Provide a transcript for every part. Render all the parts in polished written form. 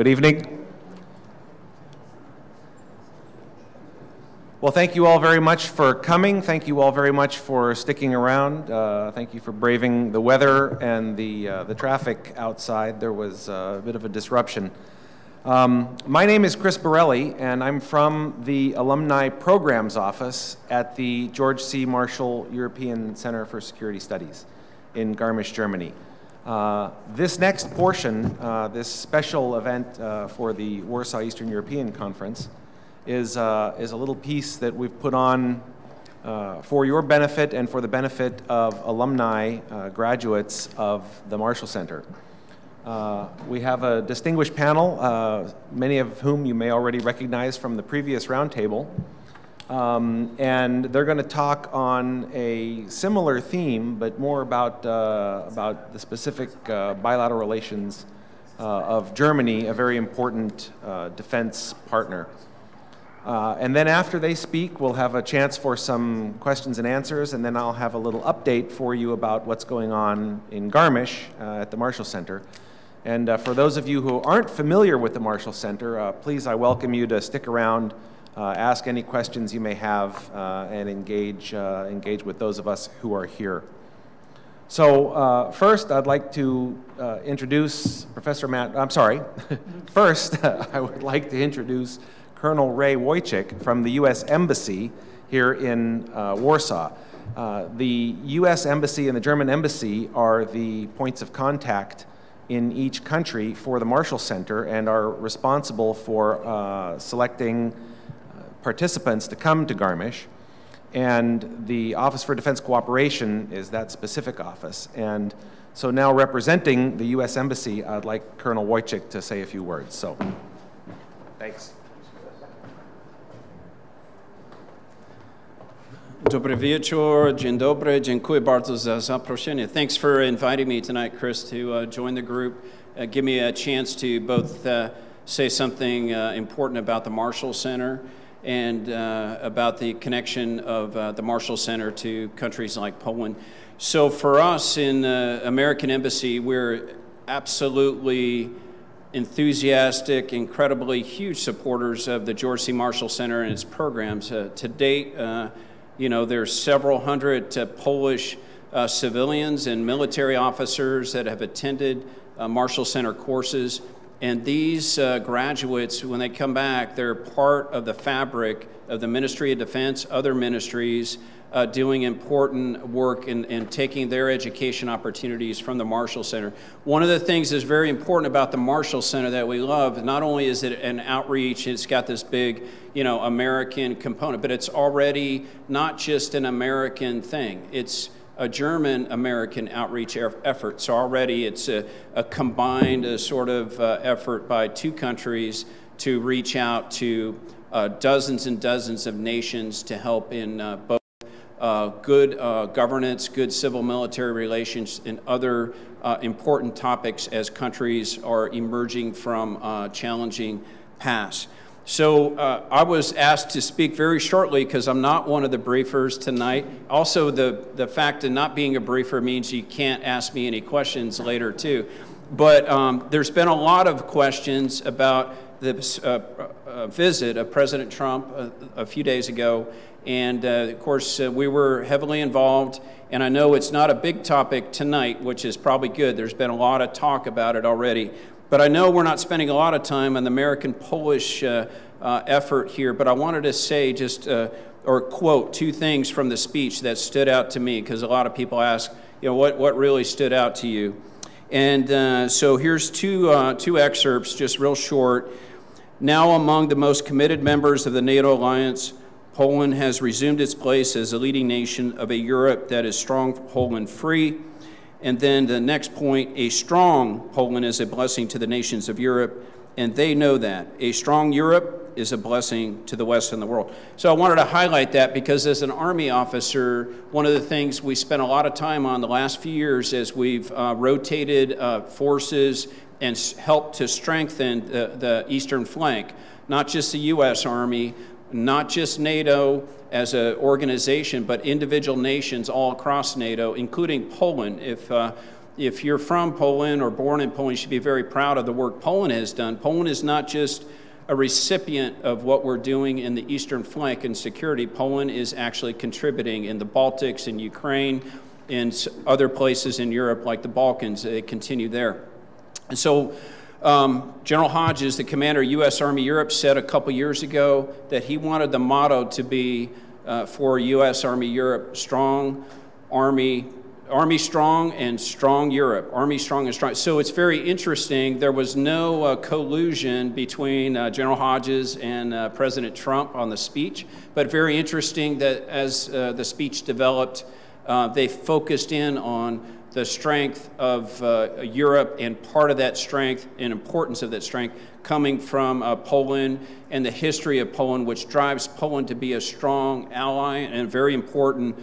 Good evening. Well, thank you all very much for coming. Thank you all very much for sticking around. Thank you for braving the weather and the traffic outside. There was a bit of a disruption. My name is Chris Borelli, and I'm from the Alumni Programs Office at the George C. Marshall European Center for Security Studies in Garmisch, Germany. This next portion, this special event for the Warsaw Eastern European Conference, is a little piece that we've put on for your benefit and for the benefit of alumni, graduates of the Marshall Center. We have a distinguished panel, many of whom you may already recognize from the previous roundtable, and they're going to talk on a similar theme, but more about the specific bilateral relations of Germany, a very important defense partner. And then after they speak, we'll have a chance for some questions and answers, and then I'll have a little update for you about what's going on in Garmisch at the Marshall Center. And for those of you who aren't familiar with the Marshall Center, please, I welcome you to stick around, ask any questions you may have, and engage with those of us who are here. So first, I'd like to introduce Professor Matt, I'm sorry. First, I would like to introduce Colonel Ray Wojcik from the U.S. Embassy here in Warsaw. The U.S. Embassy and the German Embassy are the points of contact in each country for the Marshall Center and are responsible for selecting participants to come to Garmisch. And the Office for Defense Cooperation is that specific office. And so now representing the U.S. Embassy, I'd like Colonel Wojcik to say a few words. So, thanks. Dobry wieczór, dzień dobry, dziękuję bardzo za zaproszenie. Thanks for inviting me tonight, Chris, to join the group. Give me a chance to both say something important about the Marshall Center and about the connection of the Marshall Center to countries like Poland. So for us in the American Embassy, we're absolutely enthusiastic, incredibly huge supporters of the George C. Marshall Center and its programs. To date, you know, there's several hundred Polish civilians and military officers that have attended Marshall Center courses. And these graduates, when they come back, they're part of the fabric of the Ministry of Defense, other ministries, doing important work and taking their education opportunities from the Marshall Center. One of the things that's very important about the Marshall Center that we love, not only is it an outreach, it's got this big, you know, American component, but it's already not just an American thing. It's a German-American outreach effort. So already it's a combined sort of effort by two countries to reach out to dozens and dozens of nations to help in both good governance, good civil-military relations, and other important topics as countries are emerging from challenging past. So I was asked to speak very shortly because I'm not one of the briefers tonight. Also, the fact of not being a briefer means you can't ask me any questions later, too. But there's been a lot of questions about this visit of President Trump a few days ago. And of course, we were heavily involved. And I know it's not a big topic tonight, which is probably good. There's been a lot of talk about it already. But I know we're not spending a lot of time on the American-Polish effort here, but I wanted to say just, or quote, two things from the speech that stood out to me, because a lot of people ask, you know, what really stood out to you? And so here's two excerpts, just real short. Now among the most committed members of the NATO alliance, Poland has resumed its place as a leading nation of a Europe that is strong, Poland free. And then the next point, a strong Poland is a blessing to the nations of Europe, and they know that. A strong Europe is a blessing to the West and the world. So I wanted to highlight that because as an Army officer, one of the things we spent a lot of time on the last few years as we've rotated forces and helped to strengthen the eastern flank, not just the U.S. Army, not just NATO as an organization, but individual nations all across NATO, including Poland. If if you're from Poland or born in Poland, you should be very proud of the work Poland has done. Poland is not just a recipient of what we're doing in the eastern flank in security. Poland is actually contributing in the Baltics, in Ukraine, in other places in Europe like the Balkans. They continue there. And so General Hodges, the commander of U.S. Army Europe, said a couple years ago that he wanted the motto to be for U.S. Army Europe, strong Army strong and strong Europe, Army strong and strong. So it's very interesting. There was no collusion between General Hodges and President Trump on the speech, but very interesting that as the speech developed, they focused in on the strength of Europe, and part of that strength and importance of that strength coming from Poland and the history of Poland, which drives Poland to be a strong ally and a very important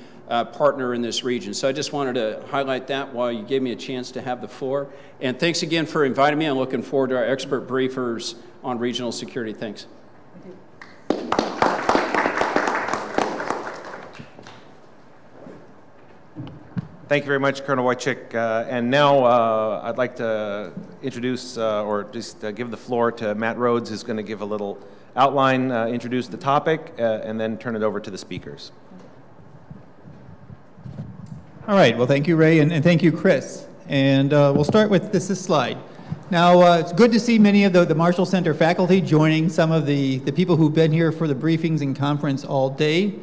partner in this region. So I just wanted to highlight that while you gave me a chance to have the floor. And thanks again for inviting me. I'm looking forward to our expert briefers on regional security. Thanks. Thank you very much, Colonel Wojcik. And now I'd like to introduce or just give the floor to Matt Rhodes, who's going to give a little outline, introduce the topic, and then turn it over to the speakers. All right, well, thank you, Ray, and thank you, Chris. And we'll start with this slide. Now, it's good to see many of the Marshall Center faculty joining some of the people who've been here for the briefings and conference all day.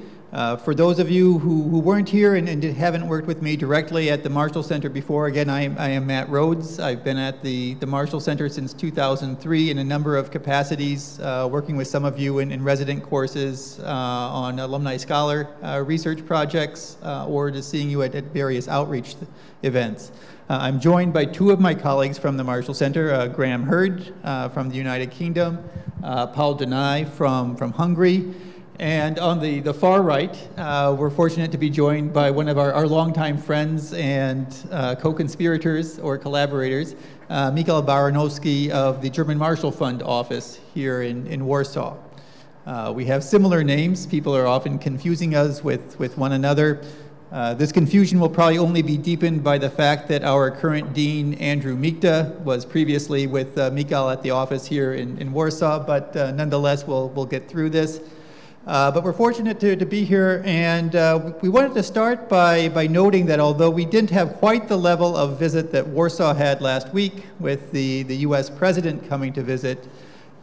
For those of you who weren't here and haven't worked with me directly at the Marshall Center before, again, I am Matt Rhodes. I've been at the Marshall Center since 2003 in a number of capacities, working with some of you in resident courses on alumni scholar research projects, or just seeing you at various outreach events. I'm joined by two of my colleagues from the Marshall Center, Graeme from the United Kingdom, Paul Dunay from Hungary. And on the far right, we're fortunate to be joined by one of our longtime friends and co-conspirators or collaborators, Micgiel Baranowski of the German Marshall Fund office here in Warsaw. We have similar names. People are often confusing us with one another. This confusion will probably only be deepened by the fact that our current dean, Andrew Mikta, was previously with Micgiel at the office here in Warsaw, but nonetheless, we'll get through this. But we're fortunate to be here, and we wanted to start by noting that although we didn't have quite the level of visit that Warsaw had last week with the U.S. president coming to visit,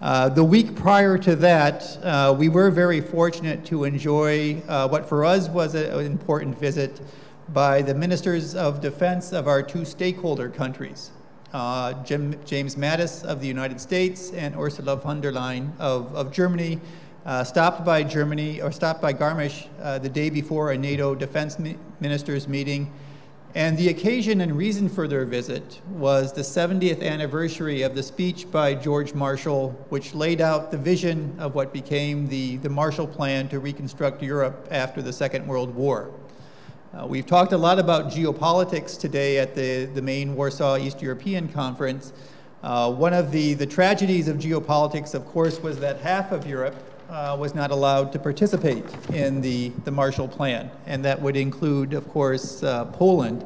the week prior to that, we were very fortunate to enjoy what for us was an important visit by the ministers of defense of our two stakeholder countries, James Mattis of the United States and Ursula von der Leyen of Germany. Stopped by Garmisch the day before a NATO defense ministers meeting. And the occasion and reason for their visit was the 70th anniversary of the speech by George Marshall, which laid out the vision of what became the Marshall Plan to reconstruct Europe after the Second World War. We've talked a lot about geopolitics today at the main Warsaw East European Conference. One of the tragedies of geopolitics, of course, was that half of Europe was not allowed to participate in the Marshall Plan, and that would include, of course, Poland.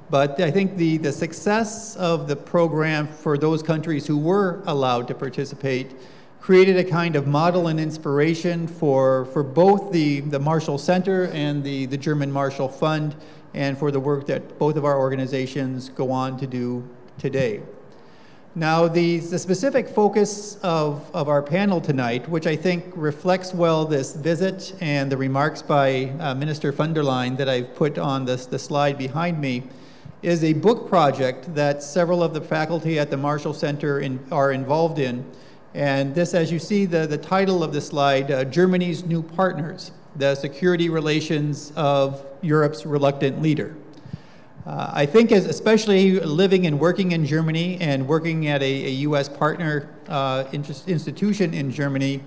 But I think the success of the program for those countries who were allowed to participate created a kind of model and inspiration for both the Marshall Center and the German Marshall Fund, and for the work that both of our organizations go on to do today. Now, the specific focus of our panel tonight, which I think reflects well this visit and the remarks by Minister von der Leyen that I've put on the slide behind me, is a book project that several of the faculty at the Marshall Center are involved in. And this, as you see, the title of the slide, Germany's New Partners, the Security Relations of Europe's Reluctant Leader. I think especially living and working in Germany and working at a U.S. partner institution in Germany,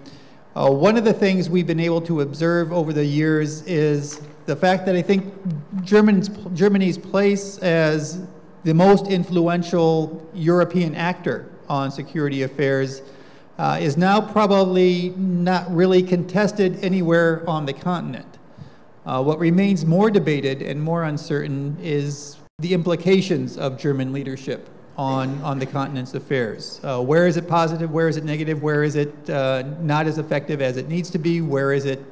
one of the things we've been able to observe over the years is the fact that I think Germany's place as the most influential European actor on security affairs is now probably not really contested anywhere on the continent. What remains more debated and more uncertain is the implications of German leadership on the continent's affairs. Where is it positive? Where is it negative? Where is it not as effective as it needs to be? Where is it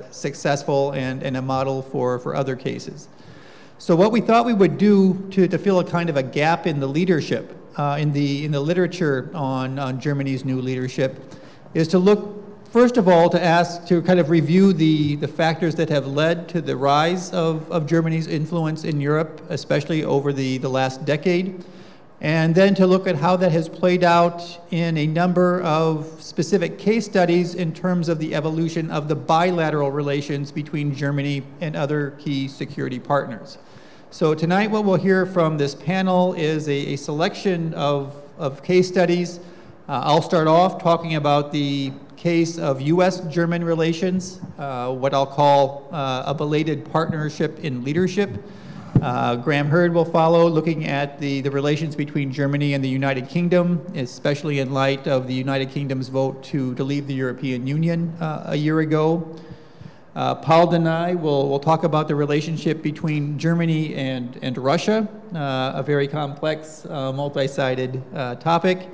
successful and a model for other cases? So what we thought we would do to fill a kind of a gap in the leadership, in the literature on Germany's new leadership, is to look, first of all, to kind of review the factors that have led to the rise of Germany's influence in Europe, especially over the last decade, and then to look at how that has played out in a number of specific case studies in terms of the evolution of the bilateral relations between Germany and other key security partners. So tonight what we'll hear from this panel is a selection of case studies. I'll start off talking about the case of U.S.-German relations, what I'll call a belated partnership in leadership. Graeme will follow, looking at the relations between Germany and the United Kingdom, especially in light of the United Kingdom's vote to leave the European Union a year ago. Paul Dunay will talk about the relationship between Germany and Russia, a very complex, multi-sided topic.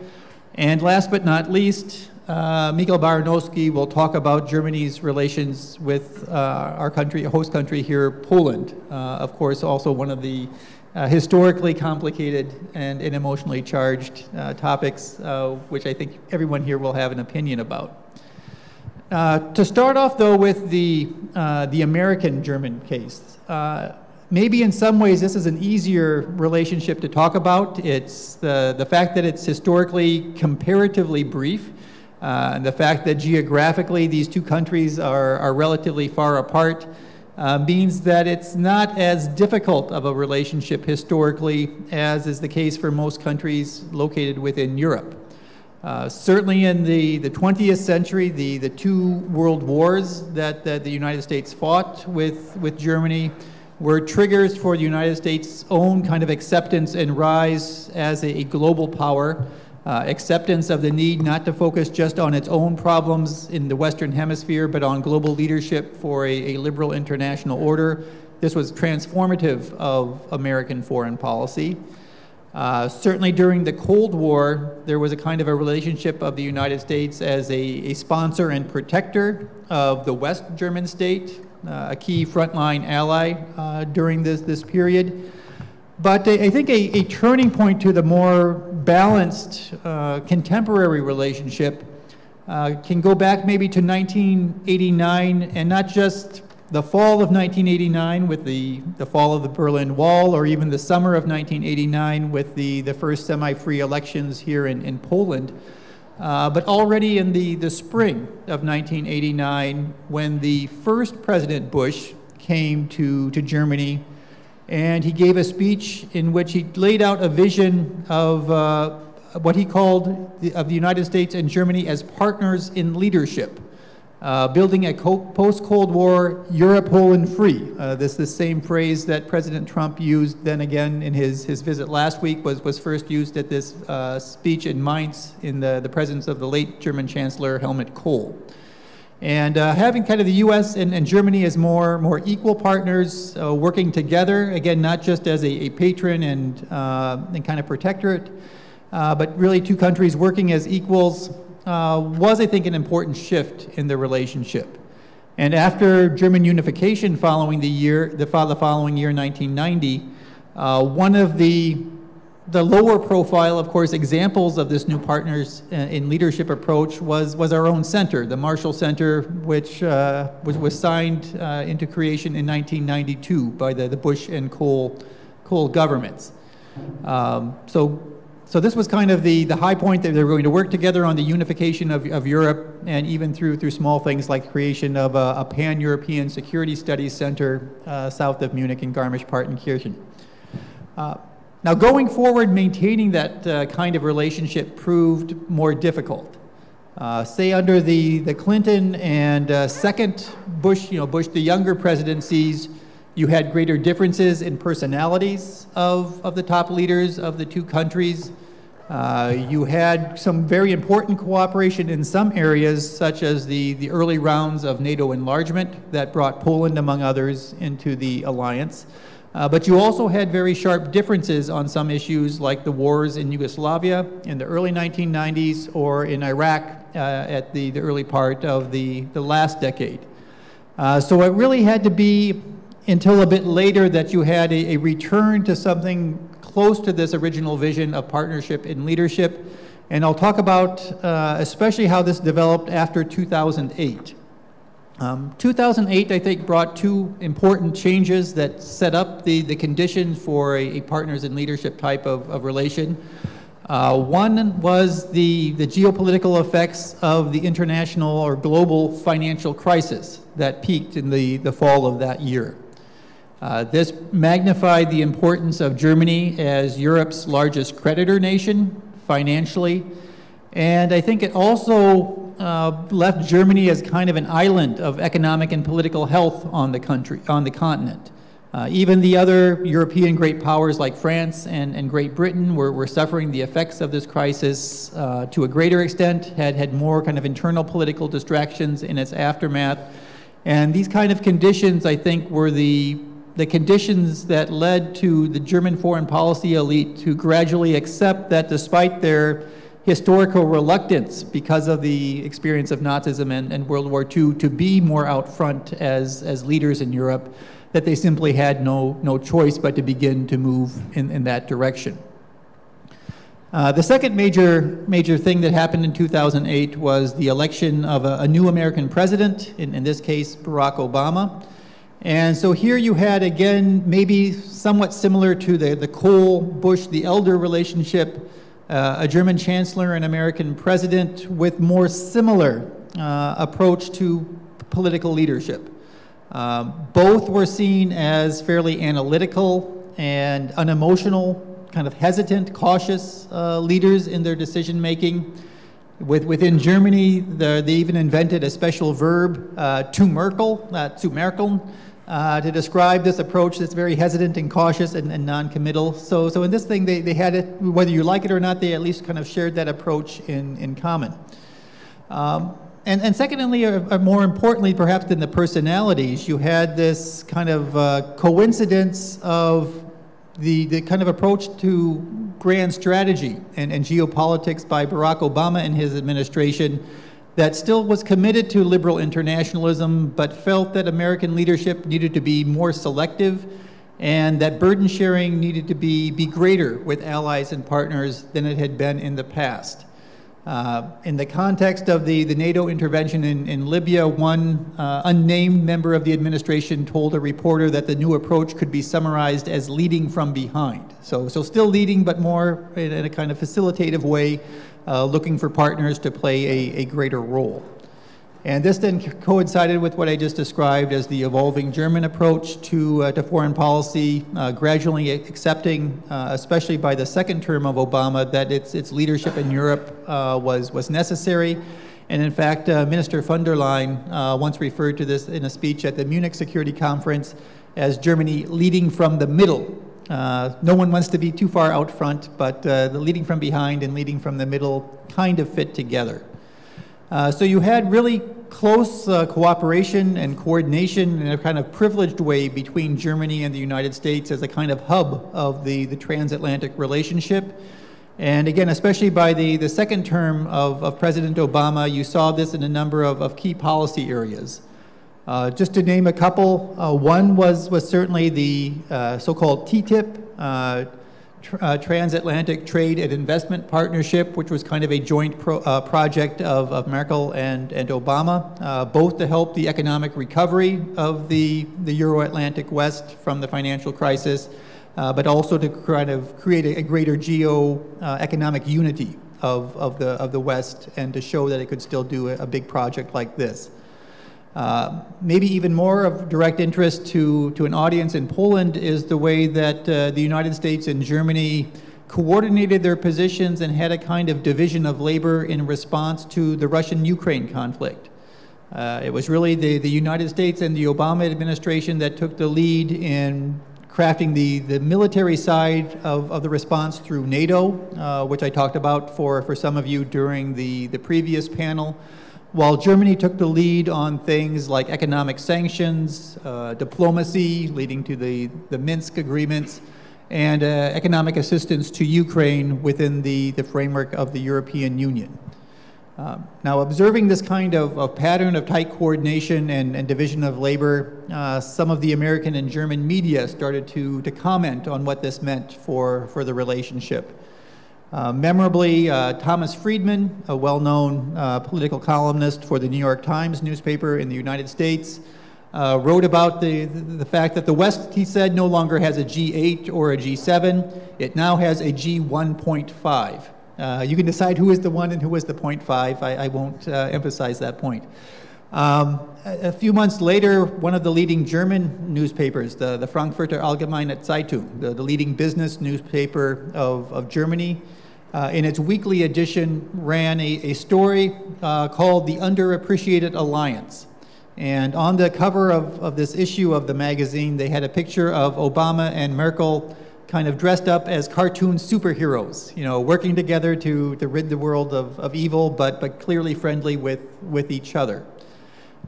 And last but not least, Micgiel Baranowski will talk about Germany's relations with our country, host country here, Poland. Of course, also one of the historically complicated and emotionally charged topics, which I think everyone here will have an opinion about. To start off, though, with the American-German case, maybe in some ways this is an easier relationship to talk about. It's the fact that it's historically comparatively brief, and the fact that geographically these two countries are relatively far apart means that it's not as difficult of a relationship historically as is the case for most countries located within Europe. Certainly in the 20th century, the two world wars that the United States fought with Germany were triggers for the United States' own kind of acceptance and rise as a global power, acceptance of the need not to focus just on its own problems in the Western Hemisphere, but on global leadership for a liberal international order. This was transformative of American foreign policy. Certainly during the Cold War, there was a kind of a relationship of the United States as a sponsor and protector of the West German state, a key frontline ally during this period. But I think a turning point to the more balanced contemporary relationship can go back maybe to 1989, and not just the fall of 1989 with the fall of the Berlin Wall, or even the summer of 1989 with the first semi-free elections here in Poland, but already in the spring of 1989 when the first President Bush came to Germany, and he gave a speech in which he laid out a vision of what he called of the United States and Germany as partners in leadership. Building a post-Cold War Europe whole and free. This same phrase that President Trump used then again in his visit last week was first used at this speech in Mainz in the presence of the late German Chancellor Helmut Kohl. And having kind of the U.S. and Germany as more equal partners working together, again, not just as a patron and kind of protectorate, but really two countries working as equals, was, I think, an important shift in the relationship. And after German unification following the following year, 1990, one of the lower profile, of course, examples of this new partners in leadership approach was our own center, the Marshall Center, which was signed into creation in 1992 by the Bush and Kohl governments. So this was kind of the high point that they were going to work together on the unification of Europe, and even through small things like creation of a pan-European security studies center south of Munich in Garmisch-Partenkirchen. Now going forward, maintaining that kind of relationship proved more difficult. Say under the Clinton and second Bush, Bush the younger presidencies, you had greater differences in personalities of the top leaders of the two countries. You had some very important cooperation in some areas, such as the early rounds of NATO enlargement that brought Poland, among others, into the alliance. But you also had very sharp differences on some issues like the wars in Yugoslavia in the early 1990s or in Iraq at the early part of the last decade. So it really had to be until a bit later that you had a return to something close to this original vision of partnership and leadership. And I'll talk about especially how this developed after 2008. 2008, I think, brought two important changes that set up the conditions for a partners in leadership type of relation. One was the geopolitical effects of the international or global financial crisis that peaked in the fall of that year. This magnified the importance of Germany as Europe's largest creditor nation financially, and I think it also left Germany as kind of an island of economic and political health on the continent. Even the other European great powers like France and Great Britain were suffering the effects of this crisis to a greater extent, had more kind of internal political distractions in its aftermath. And these kind of conditions, I think, were the conditions that led to the German foreign policy elite to gradually accept that despite their historical reluctance because of the experience of Nazism and World War II to be more out front as leaders in Europe, that they simply had no choice but to begin to move in that direction. The second major thing that happened in 2008 was the election of a new American president, in this case Barack Obama. And so here you had, again, maybe somewhat similar to the Kohl-Bush, the elder relationship, a German chancellor and American president with more similar approach to political leadership. Both were seen as fairly analytical and unemotional, kind of hesitant, cautious leaders in their decision making. Within Germany, they even invented a special verb, zu merkeln, to describe this approach that's very hesitant and cautious and non-committal. So in this thing, they had it, whether you like it or not, they at least kind of shared that approach in common. And secondly, or more importantly perhaps than the personalities, you had this kind of coincidence of the kind of approach to grand strategy and geopolitics by Barack Obama and his administration that still was committed to liberal internationalism, but felt that American leadership needed to be more selective and that burden sharing needed to be greater with allies and partners than it had been in the past. In the context of the NATO intervention in Libya, one unnamed member of the administration told a reporter that the new approach could be summarized as leading from behind. So still leading, but more in a kind of facilitative way, looking for partners to play a greater role. And this then coincided with what I just described as the evolving German approach to foreign policy, gradually accepting, especially by the second term of Obama, that its leadership in Europe was necessary. And in fact, Minister von der Leyen once referred to this in a speech at the Munich Security Conference as Germany leading from the middle. No one wants to be too far out front, but the leading from behind and leading from the middle kind of fit together. So you had really close cooperation and coordination in a kind of privileged way between Germany and the United States as a kind of hub of the transatlantic relationship. And again, especially by the second term of President Obama, you saw this in a number of key policy areas. Just to name a couple, one was certainly the so-called TTIP, Transatlantic Trade and Investment Partnership, which was kind of a joint project of Merkel and Obama, both to help the economic recovery of the Euro-Atlantic West from the financial crisis, but also to kind of create a greater geo-economic unity of the West and to show that it could still do a big project like this. Maybe even more of direct interest to an audience in Poland is the way that the United States and Germany coordinated their positions and had a kind of division of labor in response to the Russian-Ukraine conflict. It was really the United States and the Obama administration that took the lead in crafting the military side of the response through NATO, which I talked about for some of you during the previous panel, while Germany took the lead on things like economic sanctions, diplomacy leading to the Minsk agreements, and economic assistance to Ukraine within the framework of the European Union. Now, observing this kind of pattern of tight coordination and division of labor, some of the American and German media started to comment on what this meant for the relationship. Memorably, Thomas Friedman, a well-known political columnist for the New York Times newspaper in the United States, wrote about the fact that the West, he said, no longer has a G8 or a G7. It now has a G1.5. You can decide who is the 1 and who is the 0.5. I won't emphasize that point. A few months later, one of the leading German newspapers, the Frankfurter Allgemeine Zeitung, the leading business newspaper of Germany, in its weekly edition ran a story called The Underappreciated Alliance. And on the cover of this issue of the magazine, they had a picture of Obama and Merkel kind of dressed up as cartoon superheroes, you know, working together to rid the world of evil, but clearly friendly with each other.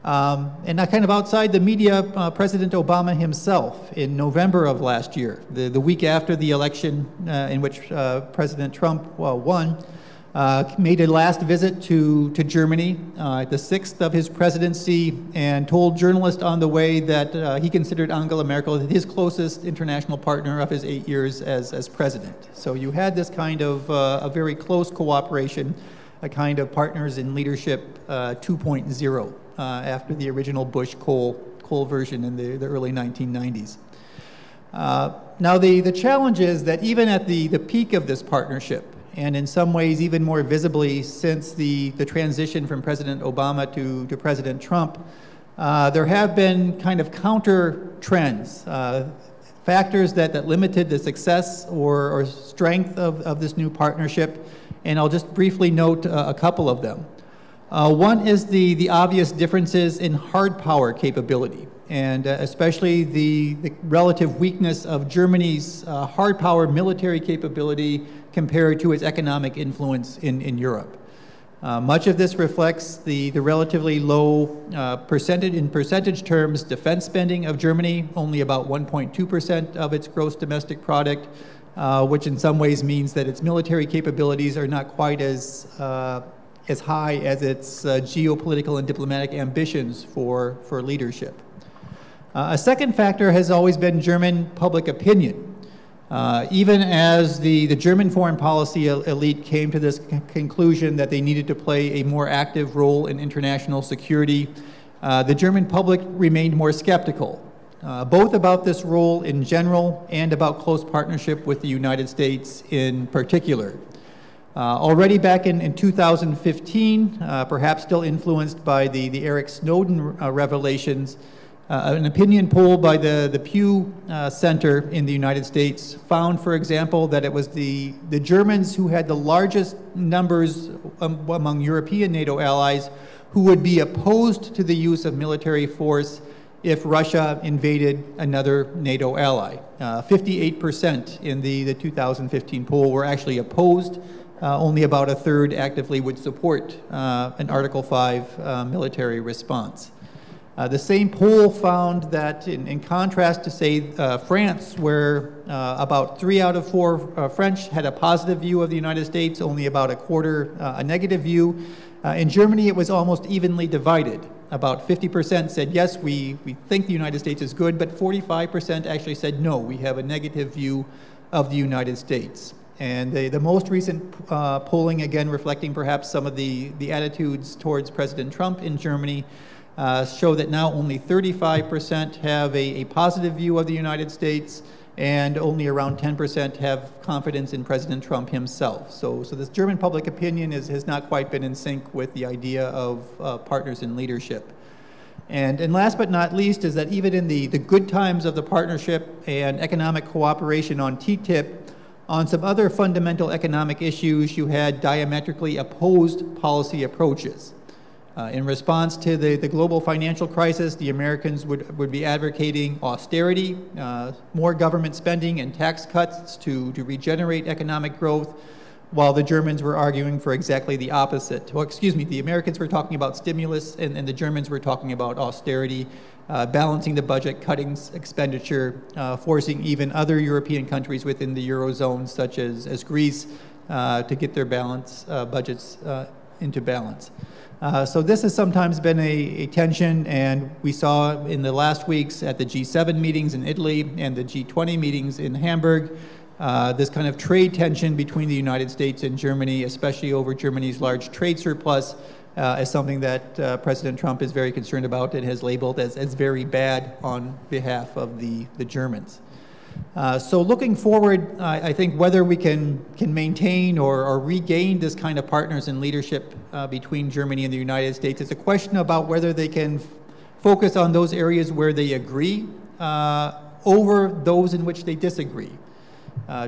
And now kind of outside the media, President Obama himself, in November of last year, the week after the election in which President Trump won, made a last visit to Germany, the 6th of his presidency, and told journalists on the way that he considered Angela Merkel his closest international partner of his 8 years as president. So you had this kind of a very close cooperation, a kind of partners in leadership 2.0 after the original Bush-Kohl version in the early 1990s. Now the challenge is that even at the peak of this partnership, and in some ways even more visibly since the transition from President Obama to President Trump, there have been kind of counter trends, factors that limited the success or strength of this new partnership, and I'll just briefly note a couple of them. One is the obvious differences in hard power capability, and especially the relative weakness of Germany's hard power military capability compared to its economic influence in Europe. Much of this reflects the relatively low percentage terms defense spending of Germany, only about 1.2% of its gross domestic product, which in some ways means that its military capabilities are not quite as high as its geopolitical and diplomatic ambitions for leadership. A second factor has always been German public opinion. Even as the German foreign policy elite came to this conclusion that they needed to play a more active role in international security, the German public remained more skeptical, both about this role in general and about close partnership with the United States in particular. Already back in 2015, perhaps still influenced by the Eric Snowden revelations, an opinion poll by the Pew Center in the United States found, for example, that it was the Germans who had the largest numbers among European NATO allies who would be opposed to the use of military force if Russia invaded another NATO ally. 58% in the 2015 poll were actually opposed. Only about a third actively would support an Article 5 military response. The same poll found that in contrast to, say, France, where about 3 out of 4 French had a positive view of the United States, only about a quarter a negative view. In Germany, it was almost evenly divided. About 50% said, yes, we think the United States is good, but 45% actually said, no, we have a negative view of the United States. And the most recent polling, again, reflecting perhaps some of the attitudes towards President Trump in Germany, show that now only 35% have a positive view of the United States, and only around 10% have confidence in President Trump himself. So this German public opinion has not quite been in sync with the idea of partners in leadership. And last but not least is that even in the good times of the partnership and economic cooperation on TTIP, on some other fundamental economic issues, you had diametrically opposed policy approaches. In response to the global financial crisis, the Americans would be advocating austerity, more government spending and tax cuts to regenerate economic growth, while the Germans were arguing for exactly the opposite. Well, excuse me, the Americans were talking about stimulus, and the Germans were talking about austerity, balancing the budget, cutting expenditure, forcing even other European countries within the Eurozone, such as Greece, to get their budgets into balance. So this has sometimes been a tension, and we saw in the last weeks at the G7 meetings in Italy and the G20 meetings in Hamburg, this kind of trade tension between the United States and Germany, especially over Germany's large trade surplus, is something that President Trump is very concerned about and has labeled as very bad on behalf of the Germans. So looking forward, I think whether we can maintain or regain this kind of partners and leadership between Germany and the United States, it's a question about whether they can focus on those areas where they agree over those in which they disagree.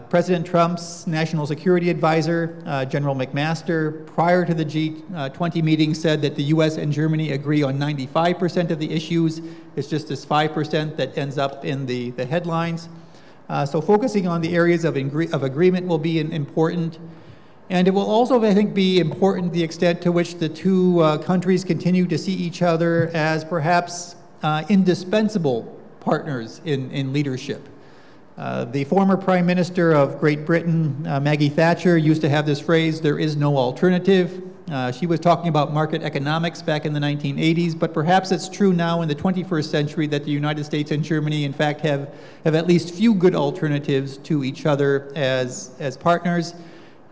President Trump's national security advisor, General McMaster, prior to the G20 meeting said that the US and Germany agree on 95% of the issues. It's just this 5% that ends up in the headlines. So focusing on the areas of agreement will be important. And it will also, I think, be important the extent to which the two countries continue to see each other as perhaps indispensable partners in leadership. The former Prime Minister of Great Britain, Maggie Thatcher, used to have this phrase, "There is no alternative." She was talking about market economics back in the 1980s, but perhaps it's true now in the 21st century that the United States and Germany, in fact, have at least few good alternatives to each other as partners.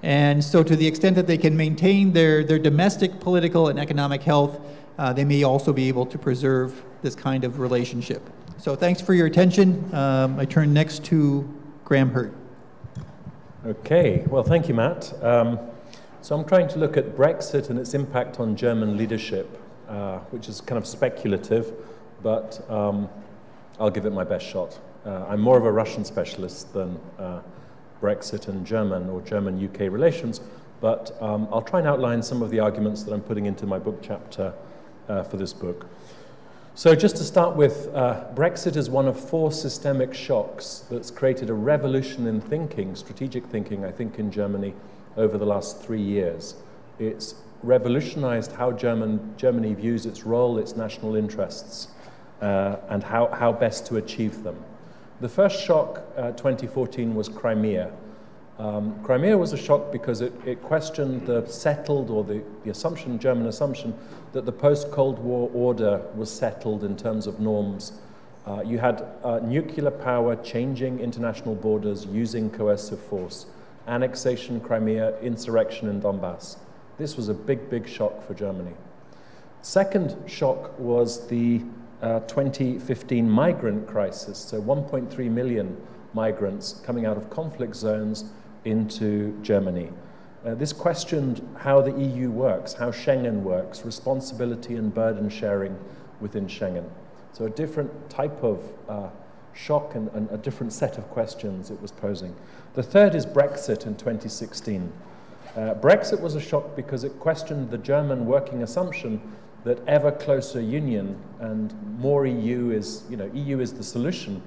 And so to the extent that they can maintain their domestic political and economic health, they may also be able to preserve this kind of relationship. So thanks for your attention. I turn next to Graeme Hurd. Okay, well, thank you, Matt. So I'm trying to look at Brexit and its impact on German leadership, which is kind of speculative, but I'll give it my best shot. I'm more of a Russian specialist than Brexit and German or German-UK relations, but I'll try and outline some of the arguments that I'm putting into my book chapter for this book. So just to start with, Brexit is one of 4 systemic shocks that's created a revolution in thinking, strategic thinking, I think, in Germany over the last 3 years. It's revolutionized how Germany views its role, its national interests, and how best to achieve them. The first shock, 2014, was Crimea. Crimea was a shock because it questioned the settled, or the assumption, German assumption, that the post-Cold War order was settled in terms of norms. You had nuclear power changing international borders using coercive force, annexation Crimea, insurrection in Donbass. This was a big, big shock for Germany. Second shock was the 2015 migrant crisis, so 1.3 million migrants coming out of conflict zones into Germany. This questioned how the EU works, how Schengen works, responsibility and burden sharing within Schengen. So a different type of shock and a different set of questions it was posing. The third is Brexit in 2016. Brexit was a shock because it questioned the German working assumption that ever closer union and more EU is the solution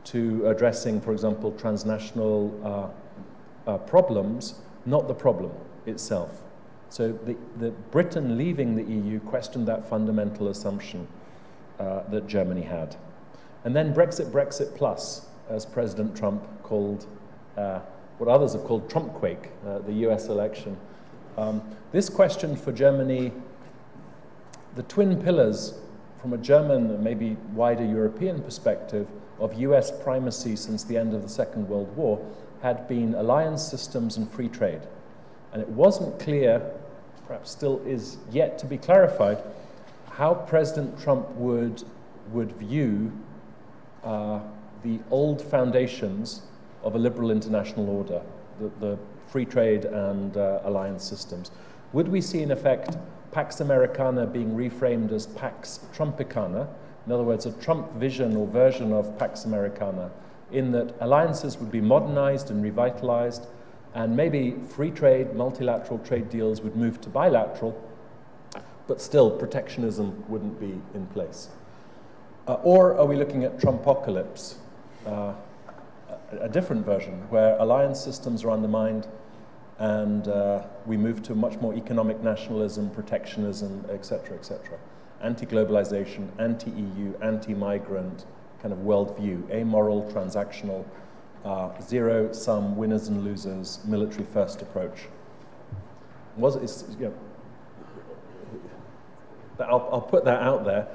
to addressing, for example, transnational problems, not the problem itself. So the Britain leaving the EU questioned that fundamental assumption that Germany had. And then Brexit plus, as President Trump called what others have called Trumpquake, the US election. This questioned for Germany the twin pillars from a German and maybe wider European perspective of US primacy since the end of the Second World War had been alliance systems and free trade. And it wasn't clear, perhaps still is yet to be clarified, how President Trump would view the old foundations of a liberal international order, the free trade and alliance systems. Would we see, in effect, Pax Americana being reframed as Pax Trumpicana, in other words, a Trump vision or version of Pax Americana, in that alliances would be modernized and revitalized, and maybe free trade, multilateral trade deals would move to bilateral, but still protectionism wouldn't be in place? Or are we looking at Trumpocalypse, a different version, where alliance systems are undermined, and we move to much more economic nationalism, protectionism, etc., etc. Anti-globalization, anti-EU, anti-migrant kind of worldview, amoral, transactional, zero-sum, winners and losers, military-first approach. I'll put that out there.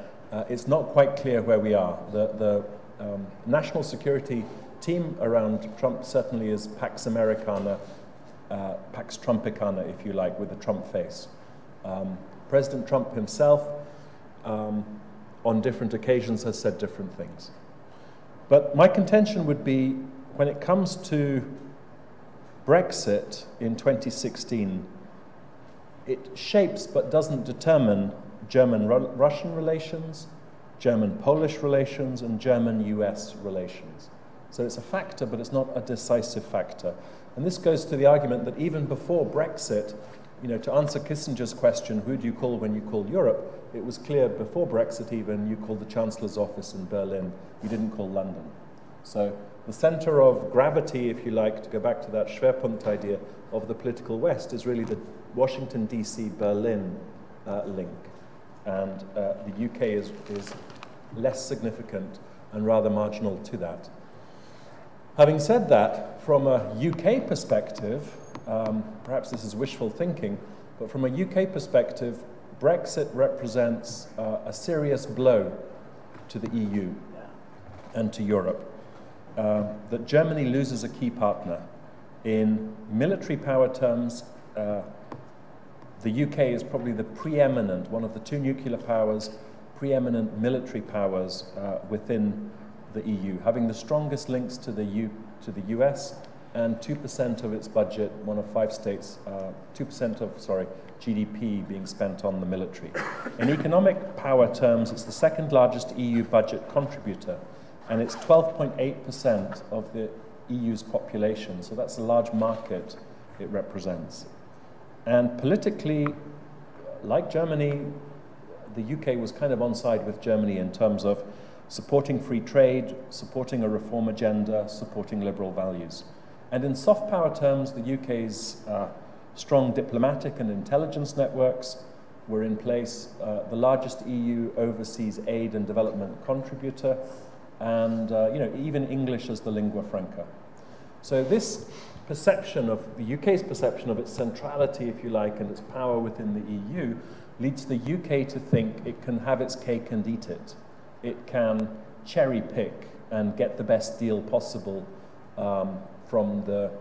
It's not quite clear where we are. The national security team around Trump certainly is Pax Americana, Pax Trumpicana, if you like, with a Trump face. President Trump himself, on different occasions, has said different things. But my contention would be, when it comes to Brexit in 2016, it shapes but doesn't determine German-Russian relations, German-Polish relations, and German-US relations. So it's a factor, but it's not a decisive factor. And this goes to the argument that even before Brexit, to answer Kissinger's question, who do you call when you call Europe, it was clear before Brexit even, you called the Chancellor's office in Berlin, you didn't call London. So the center of gravity, if you like, to go back to that Schwerpunkt idea of the political West, is really the Washington, D.C., Berlin link. And the UK is less significant and rather marginal to that. Having said that, from a UK perspective, perhaps this is wishful thinking, but from a UK perspective, Brexit represents a serious blow to the EU and to Europe. That Germany loses a key partner. In military power terms, the UK is probably the preeminent, one of the two nuclear powers, preeminent military powers within the EU, having the strongest links to the US, and 2% of its budget, one of 5 states, 2% of, GDP being spent on the military. In economic power terms, it's the second largest EU budget contributor, and it's 12.8% of the EU's population, so that's a large market it represents. And politically, like Germany, the UK was kind of on side with Germany in terms of supporting free trade, supporting a reform agenda, supporting liberal values. And in soft power terms, the UK's strong diplomatic and intelligence networks were in place, the largest EU overseas aid and development contributor, and even English as the lingua franca. So this perception of the UK's perception of its centrality, if you like, and its power within the EU leads the UK to think it can have its cake and eat it. It can cherry pick and get the best deal possible from the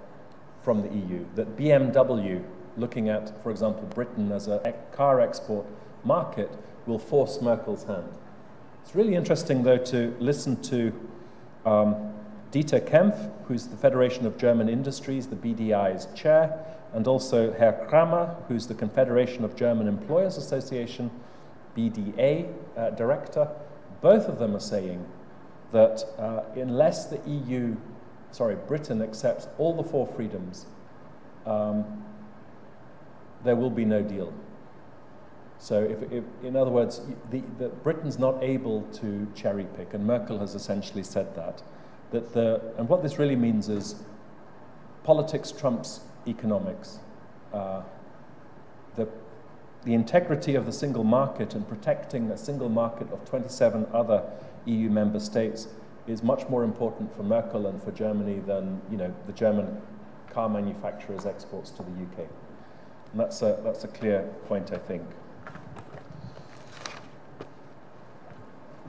EU. That BMW, looking at, for example, Britain as a car export market, will force Merkel's hand. It's really interesting, though, to listen to Dieter Kempf, who's the Federation of German Industries, the BDI's chair, and also Herr Kramer, who's the Confederation of German Employers Association, BDA director. Both of them are saying that unless the Britain accepts all the 4 freedoms, there will be no deal. So if in other words, Britain's not able to cherry pick, and Merkel has essentially said that. And what this really means is politics trumps economics. The integrity of the single market and protecting a single market of 27 other EU member states is much more important for Merkel and for Germany than the German car manufacturers' exports to the UK. And that's a clear point, I think.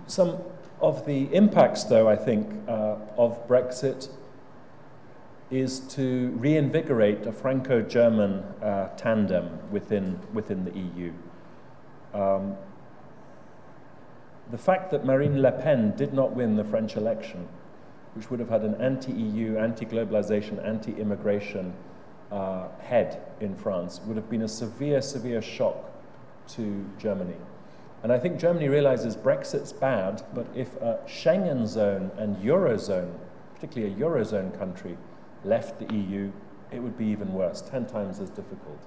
Some of the impacts, though, I think, of Brexit is to reinvigorate a Franco-German tandem within the EU. The fact that Marine Le Pen did not win the French election, which would have had an anti-EU, anti-globalization, anti-immigration head in France, would have been a severe, severe shock to Germany. And I think Germany realizes Brexit's bad, but if a Schengen zone and Eurozone, particularly a Eurozone country, left the EU, it would be even worse, 10 times as difficult.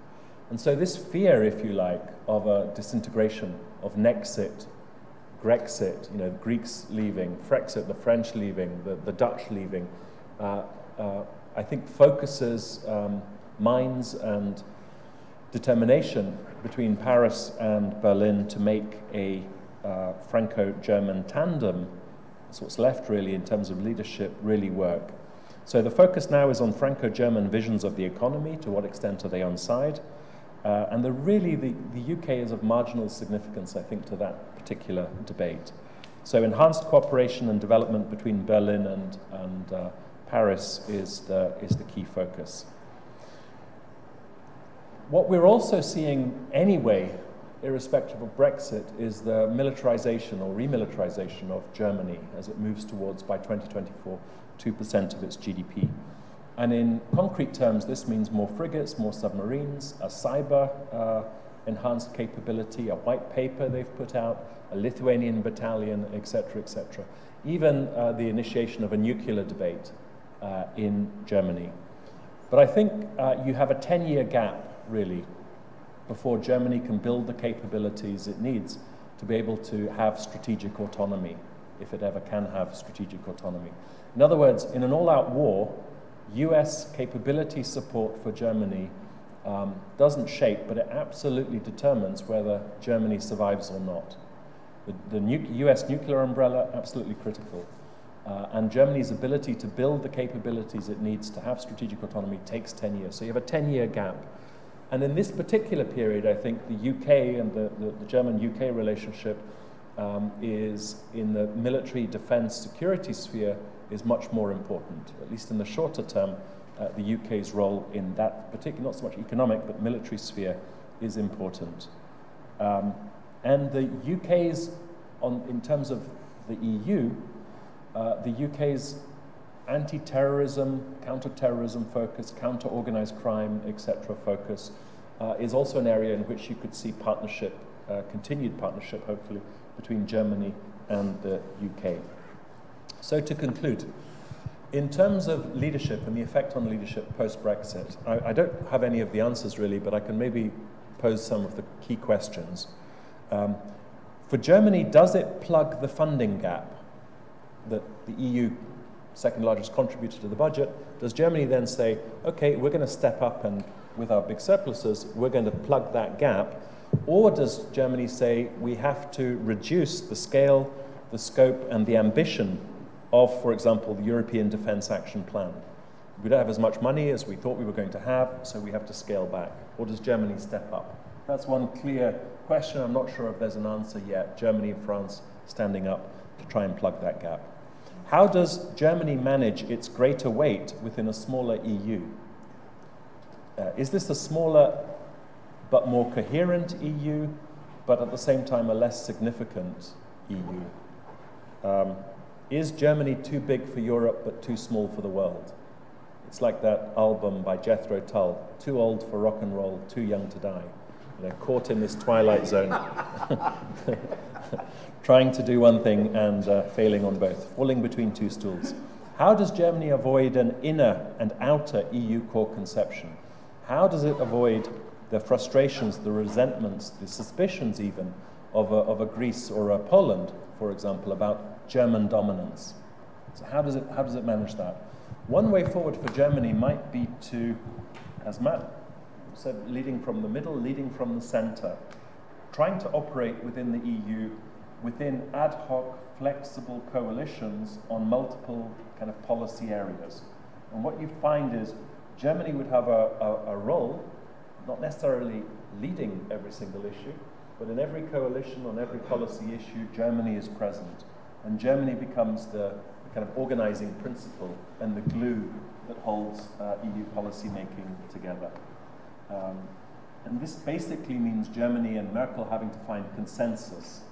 And so this fear, if you like, of a disintegration, of Nexit, Grexit, Greeks leaving, Frexit, the French leaving, the Dutch leaving, I think focuses minds and determination between Paris and Berlin to make a Franco-German tandem, that's what's left really in terms of leadership, really work. So the focus now is on Franco-German visions of the economy, to what extent are they on side, and the UK is of marginal significance, I think, to that particular debate. So enhanced cooperation and development between Berlin and Paris is the key focus. What we're also seeing anyway, irrespective of Brexit, is the militarization or remilitarization of Germany as it moves towards, by 2024, 2% of its GDP. And in concrete terms, this means more frigates, more submarines, a cyber enhanced capability, a white paper they've put out, a Lithuanian battalion, etc., etc. Even the initiation of a nuclear debate in Germany. But I think you have a 10-year gap, really, before Germany can build the capabilities it needs to be able to have strategic autonomy, if it ever can have strategic autonomy. In other words, in an all-out war, US capability support for Germany doesn't shape, but it absolutely determines whether Germany survives or not. The US nuclear umbrella, absolutely critical. And Germany's ability to build the capabilities it needs to have strategic autonomy takes 10 years. So you have a 10-year gap. And in this particular period, I think the UK and the German-UK relationship is, in the military defense security sphere, is much more important. At least in the shorter term, the UK's role in that particular, not so much economic, but military sphere is important. And the UK's, in terms of the EU, the UK's anti-terrorism, counter-terrorism focus, counter-organized crime, etc. focus is also an area in which you could see partnership, continued partnership, hopefully, between Germany and the UK. So to conclude, in terms of leadership and the effect on leadership post-Brexit, I don't have any of the answers really, but I can maybe pose some of the key questions. For Germany, does it plug the funding gap that the EU, second largest contributor to the budget? Does Germany then say, okay, we're going to step up and with our big surpluses, we're going to plug that gap? Or does Germany say we have to reduce the scale, the scope, and the ambition of, for example, the European Defence Action Plan? We don't have as much money as we thought we were going to have, so we have to scale back. Or does Germany step up? That's one clear question. I'm not sure if there's an answer yet. Germany and France standing up to try and plug that gap. How does Germany manage its greater weight within a smaller EU? Is this a smaller but more coherent EU, but at the same time a less significant EU? Is Germany too big for Europe but too small for the world? It's like that album by Jethro Tull, too old for rock and roll, too young to die. You know, caught in this twilight zone, trying to do one thing and failing on both, falling between two stools. How does Germany avoid an inner and outer EU core conception? How does it avoid the frustrations, the resentments, the suspicions even of a Greece or a Poland, for example, about German dominance? So how does it manage that? One way forward for Germany might be to, as Matt said, leading from the middle, leading from the center, trying to operate within the EU within ad hoc, flexible coalitions on multiple kind of policy areas. And what you find is Germany would have a role, not necessarily leading every single issue, but in every coalition, on every policy issue, Germany is present. And Germany becomes the kind of organizing principle and the glue that holds EU policy making together. And this basically means Germany and Merkel having to find consensus,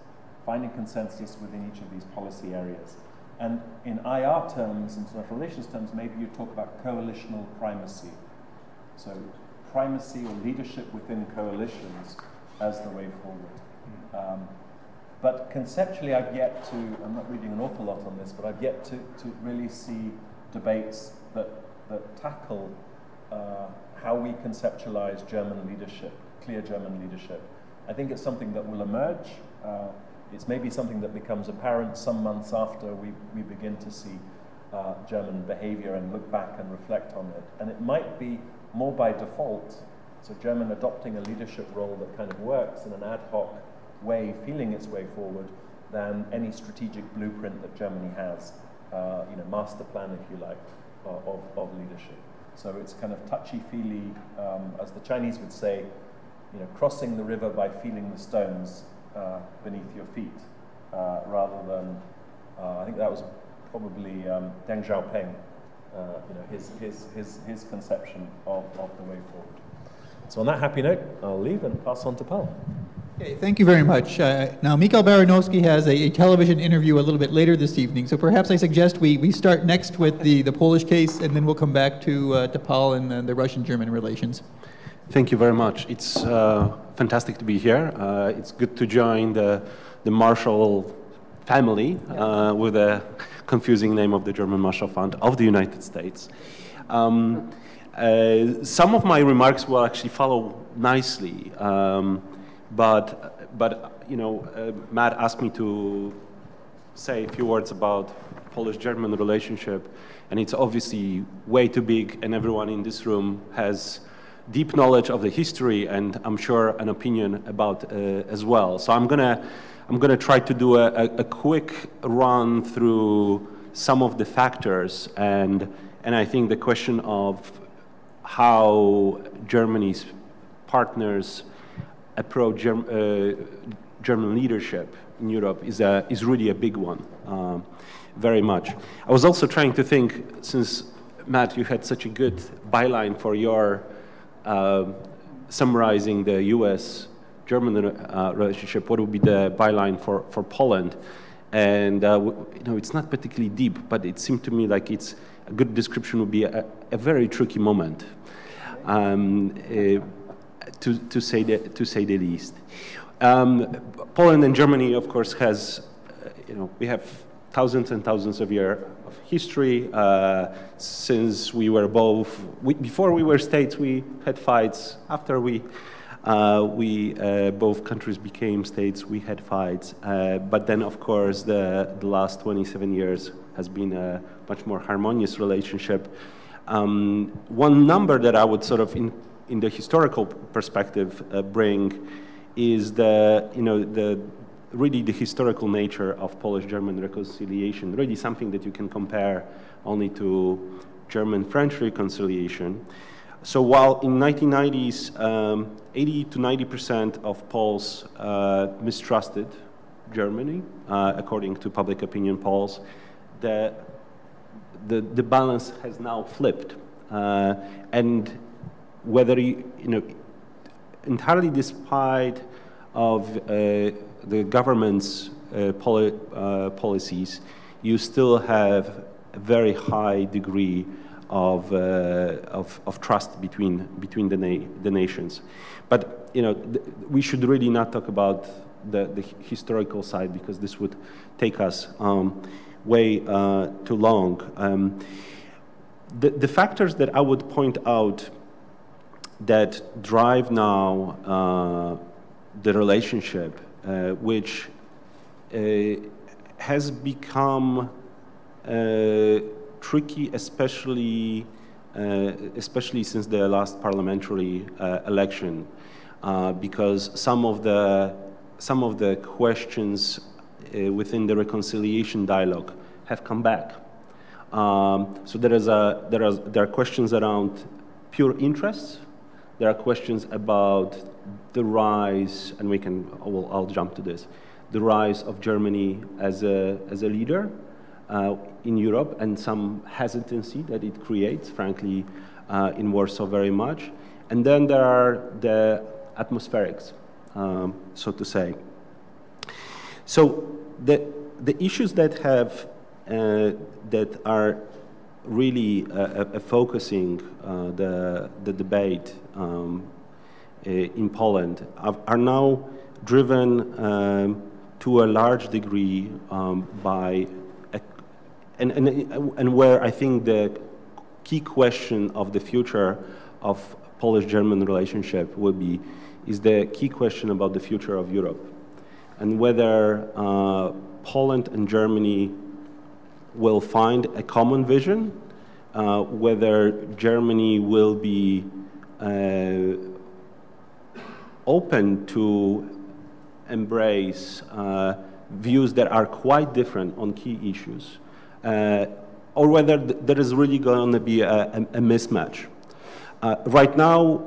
finding consensus within each of these policy areas. And in IR terms, international relations terms, maybe you talk about coalitional primacy. So primacy or leadership within coalitions as the way forward. But conceptually, I've yet to, I'm not reading an awful lot on this, but I've yet to really see debates that tackle how we conceptualize German leadership, clear German leadership. I think it's something that will emerge. It's maybe something that becomes apparent some months after we begin to see German behavior and look back and reflect on it. And it might be more by default, so German adopting a leadership role that kind of works in an ad hoc way, feeling its way forward, than any strategic blueprint that Germany has, master plan, if you like, of leadership. So it's kind of touchy-feely, as the Chinese would say, crossing the river by feeling the stones beneath your feet, rather than, I think that was probably Deng Xiaoping, his conception of the way forward. So on that happy note, I'll leave and pass on to Paul. Okay, thank you very much. Now, Micgiel Baranowski has a television interview a little bit later this evening, so perhaps I suggest we start next with the Polish case, and then we'll come back to Paul and the Russian-German relations. Thank you very much. It's fantastic to be here. It's good to join the Marshall family with a confusing name of the German Marshall Fund of the United States. Some of my remarks will actually follow nicely. But Matt asked me to say a few words about Polish-German relationship, and it's obviously way too big, and everyone in this room has deep knowledge of the history, and I'm sure an opinion about as well. So I'm gonna try to do a quick run through some of the factors, and I think the question of how Germany's partners approach German leadership in Europe is really a big one, very much. I was also trying to think, since Matt, you had such a good byline for your summarizing the U.S.-German relationship, what would be the byline for Poland? And it's not particularly deep, but it seemed to me like a good description would be a very tricky moment. To say the least. Poland and Germany, of course, has, we have thousands and thousands of years of history. Since we were before we were states, we had fights. After both countries became states, we had fights. But then, of course, the last 27 years has been a much more harmonious relationship. One number that I would sort of in the historical perspective bring is really the historical nature of Polish-German reconciliation, really something that you can compare only to German-French reconciliation. So while in 1990s, 80 to 90% of Poles mistrusted Germany, according to public opinion polls, the balance has now flipped. And whether entirely despite of the government's policies, you still have a very high degree of trust between the nations. But we should really not talk about the historical side, because this would take us way too long. The factors that I would point out that drive now the relationship, which has become tricky, especially since the last parliamentary election, because some of the questions within the reconciliation dialogue have come back. So there are questions around pure interests. There are questions about the rise, and I'll jump to this, the rise of Germany as a leader in Europe, and some hesitancy that it creates, frankly, in Warsaw very much. And then there are the atmospherics, so to say. So the issues that are really focusing the debate in Poland are now driven to a large degree by, and where I think the key question of the future of Polish-German relationship will be, is the key question about the future of Europe, and whether Poland and Germany will find a common vision, whether Germany will be open to embrace views that are quite different on key issues, or whether there is really going to be a mismatch. Right now,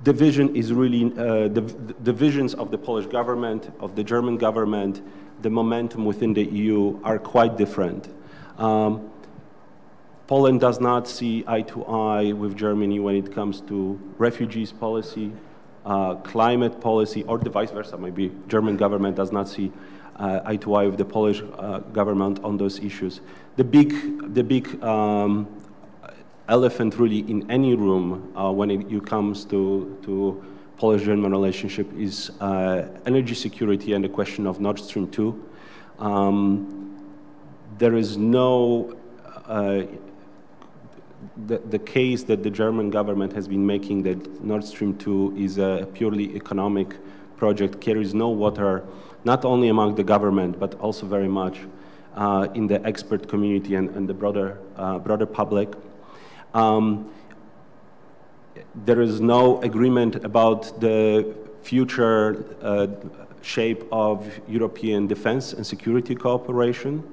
the vision is really, the visions of the Polish government, of the German government, the momentum within the EU are quite different. Poland does not see eye to eye with Germany when it comes to refugees policy, climate policy, or the vice versa. Maybe German government does not see eye to eye with the Polish government on those issues. The big elephant really in any room when it comes to Polish-German relationship is energy security and the question of Nord Stream 2. There is no, the case that the German government has been making that Nord Stream 2 is a purely economic project carries no water, not only among the government, but also very much in the expert community and the broader public. There is no agreement about the future shape of European defense and security cooperation.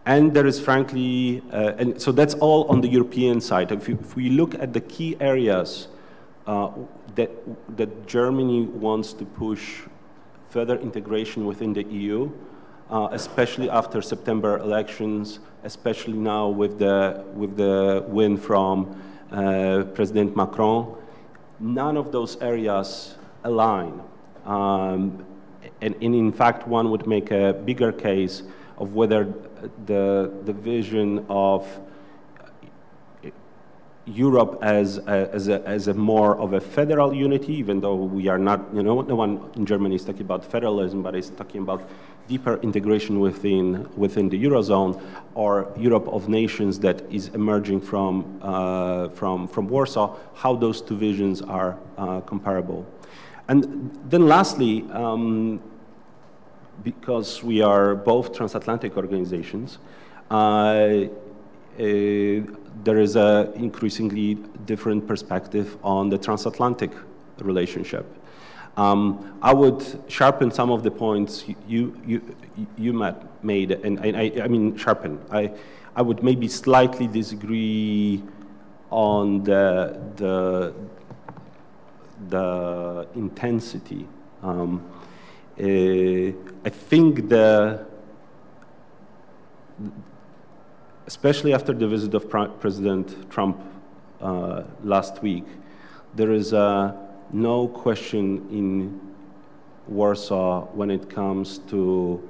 And there is frankly, and so that's all on the European side. If we look at the key areas that Germany wants to push further integration within the EU, especially after September elections, especially now with the win from President Macron, none of those areas align. And in fact, one would make a bigger case of whether the vision of Europe as a more of a federal unity, even though we are not, no one in Germany is talking about federalism, but is talking about deeper integration within the Eurozone, or Europe of nations that is emerging from Warsaw, how those two visions are comparable. And then lastly, because we are both transatlantic organizations, there is an increasingly different perspective on the transatlantic relationship. I would sharpen some of the points you made, and I mean sharpen. I would maybe slightly disagree on the intensity. I think especially after the visit of President Trump last week, there is no question in Warsaw when it comes to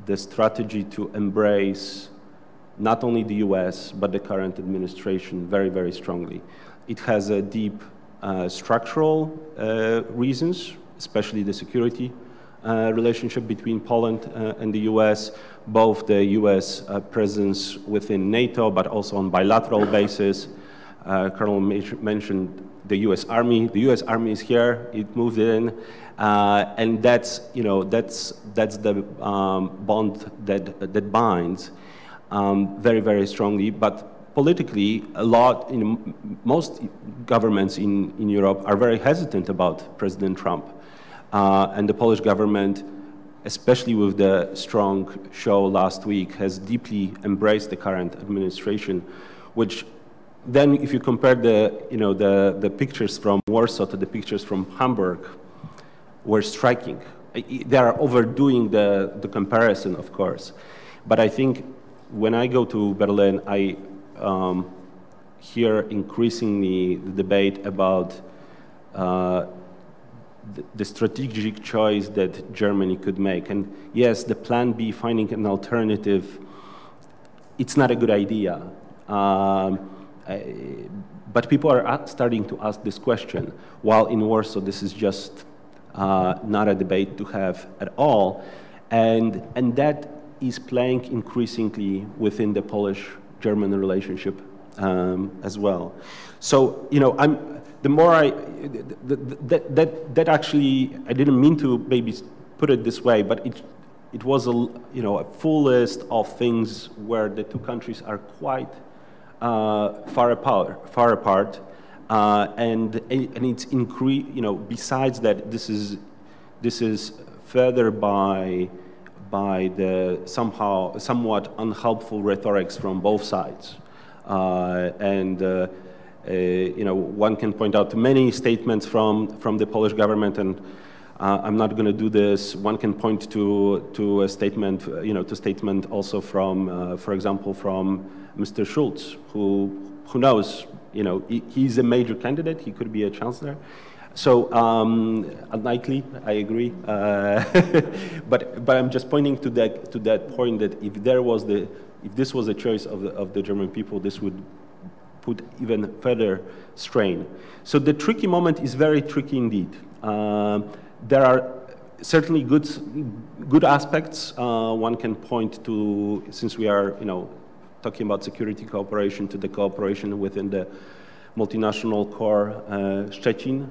the strategy to embrace not only the US, but the current administration very, very strongly. It has a deep structural reasons, especially the security relationship between Poland and the US, both the US presence within NATO, but also on bilateral basis. Colonel mentioned the US Army. The US Army is here, it moved in, and that's, that's the bond that binds very, very strongly. But politically, most governments in Europe are very hesitant about President Trump. And the Polish government, especially with the strong show last week, has deeply embraced the current administration, which then if you compare the pictures from Warsaw to the pictures from Hamburg, were striking. They are overdoing the comparison, of course. But I think when I go to Berlin, I hear increasingly the debate about the strategic choice that Germany could make. And yes, the plan B, finding an alternative, it's not a good idea. But people are starting to ask this question, while in Warsaw this is just not a debate to have at all. And that is playing increasingly within the Polish-German relationship as well. So, the more that actually, I didn't mean to maybe put it this way, but it was a full list of things where the two countries are quite far apart, and it's besides that, this is further by the somewhat unhelpful rhetorics from both sides, one can point out to many statements from the Polish government, and I'm not going to do this. One can point to a statement, to statement also from, for example, from Mr. Schulz, who knows, he's a major candidate. He could be a chancellor. So unlikely, I agree. But I'm just pointing to that point that if this was a choice of the German people, this would put even further strain. So the tricky moment is very tricky indeed. There are certainly good aspects. One can point to, since we are talking about security cooperation, to the cooperation within the multinational core Szczecin.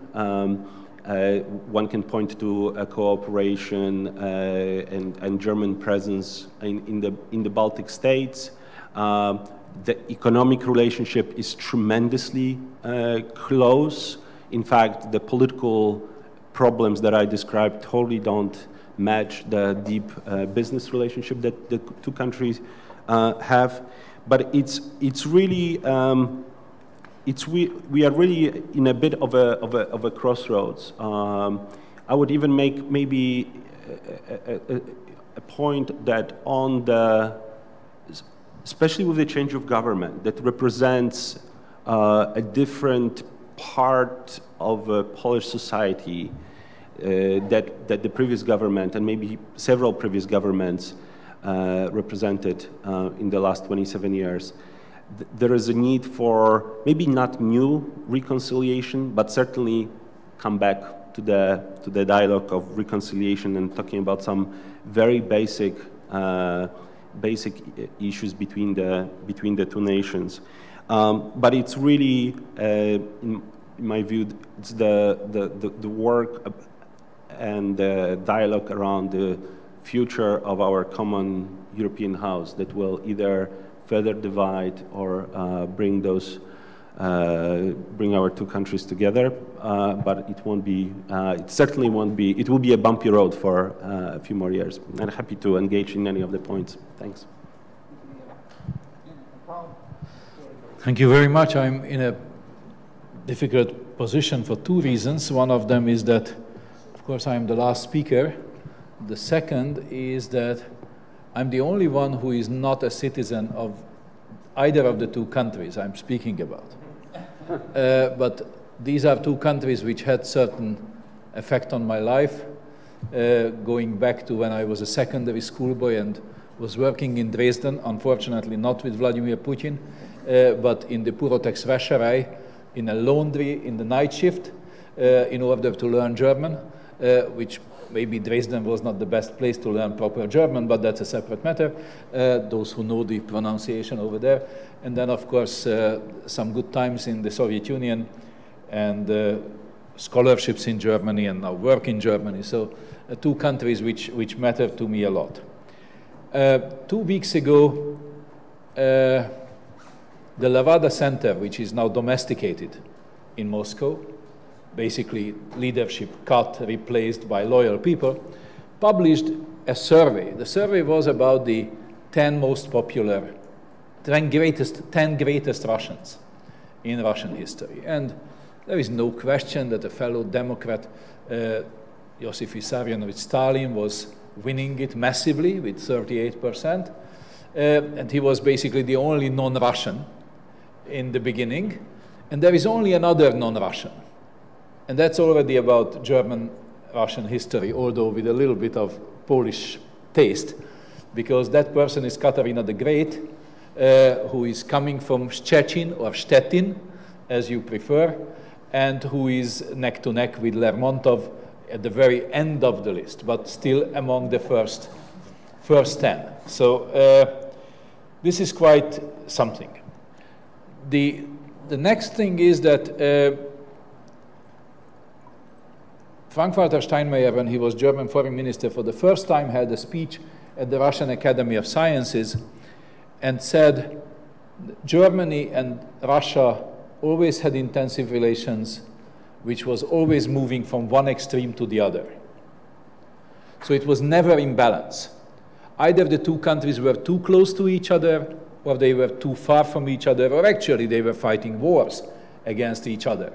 One can point to a cooperation and German presence in the Baltic states. The economic relationship is tremendously close. In fact, the political problems that I described totally don't match the deep business relationship that the two countries have. But it's really we are really in a bit of a crossroads. I would even make maybe a point that especially with the change of government, that represents a different part of Polish society that the previous government and maybe several previous governments represented in the last 27 years. There is a need for maybe not new reconciliation, but certainly come back to the dialogue of reconciliation and talking about some very basic issues between the two nations. But it's really, in my view, it's the work and the dialogue around the future of our common European house that will either further divide or bring our two countries together. But it won't be. It certainly won't be. It will be a bumpy road for a few more years. And happy to engage in any of the points. Thanks. Thank you very much. I'm in a difficult position for two reasons. One of them is that, of course, I'm the last speaker. The second is that I'm the only one who is not a citizen of either of the two countries I'm speaking about. But these are two countries which had certain effect on my life, going back to when I was a secondary schoolboy and was working in Dresden, unfortunately not with Vladimir Putin, but in the Purotex Wäscherei, in a laundry in the night shift, in order to learn German, which maybe Dresden was not the best place to learn proper German, but that's a separate matter, those who know the pronunciation over there. And then, of course, some good times in the Soviet Union and scholarships in Germany and now work in Germany. So two countries which matter to me a lot. 2 weeks ago, the Levada Center, which is now domesticated in Moscow, basically leadership cut, replaced by loyal people, published a survey. The survey was about the 10 most popular, 10 greatest Russians in Russian history. And there is no question that a fellow Democrat, Joseph Vissarionovich Stalin, was winning it massively with 38%. And he was basically the only non-Russian in the beginning. And there is only another non-Russian. And that's already about German-Russian history, although with a little bit of Polish taste, because that person is Katarina the Great, who is coming from Szczecin or Stettin, as you prefer, and who is neck to neck with Lermontov at the very end of the list, but still among the first 10. So this is quite something. The next thing is that Frank-Walter Steinmeier, when he was German foreign minister, for the first time had a speech at the Russian Academy of Sciences and said Germany and Russia always had intensive relations, which was always moving from one extreme to the other. So it was never in balance. Either the two countries were too close to each other, or they were too far from each other, or actually they were fighting wars against each other.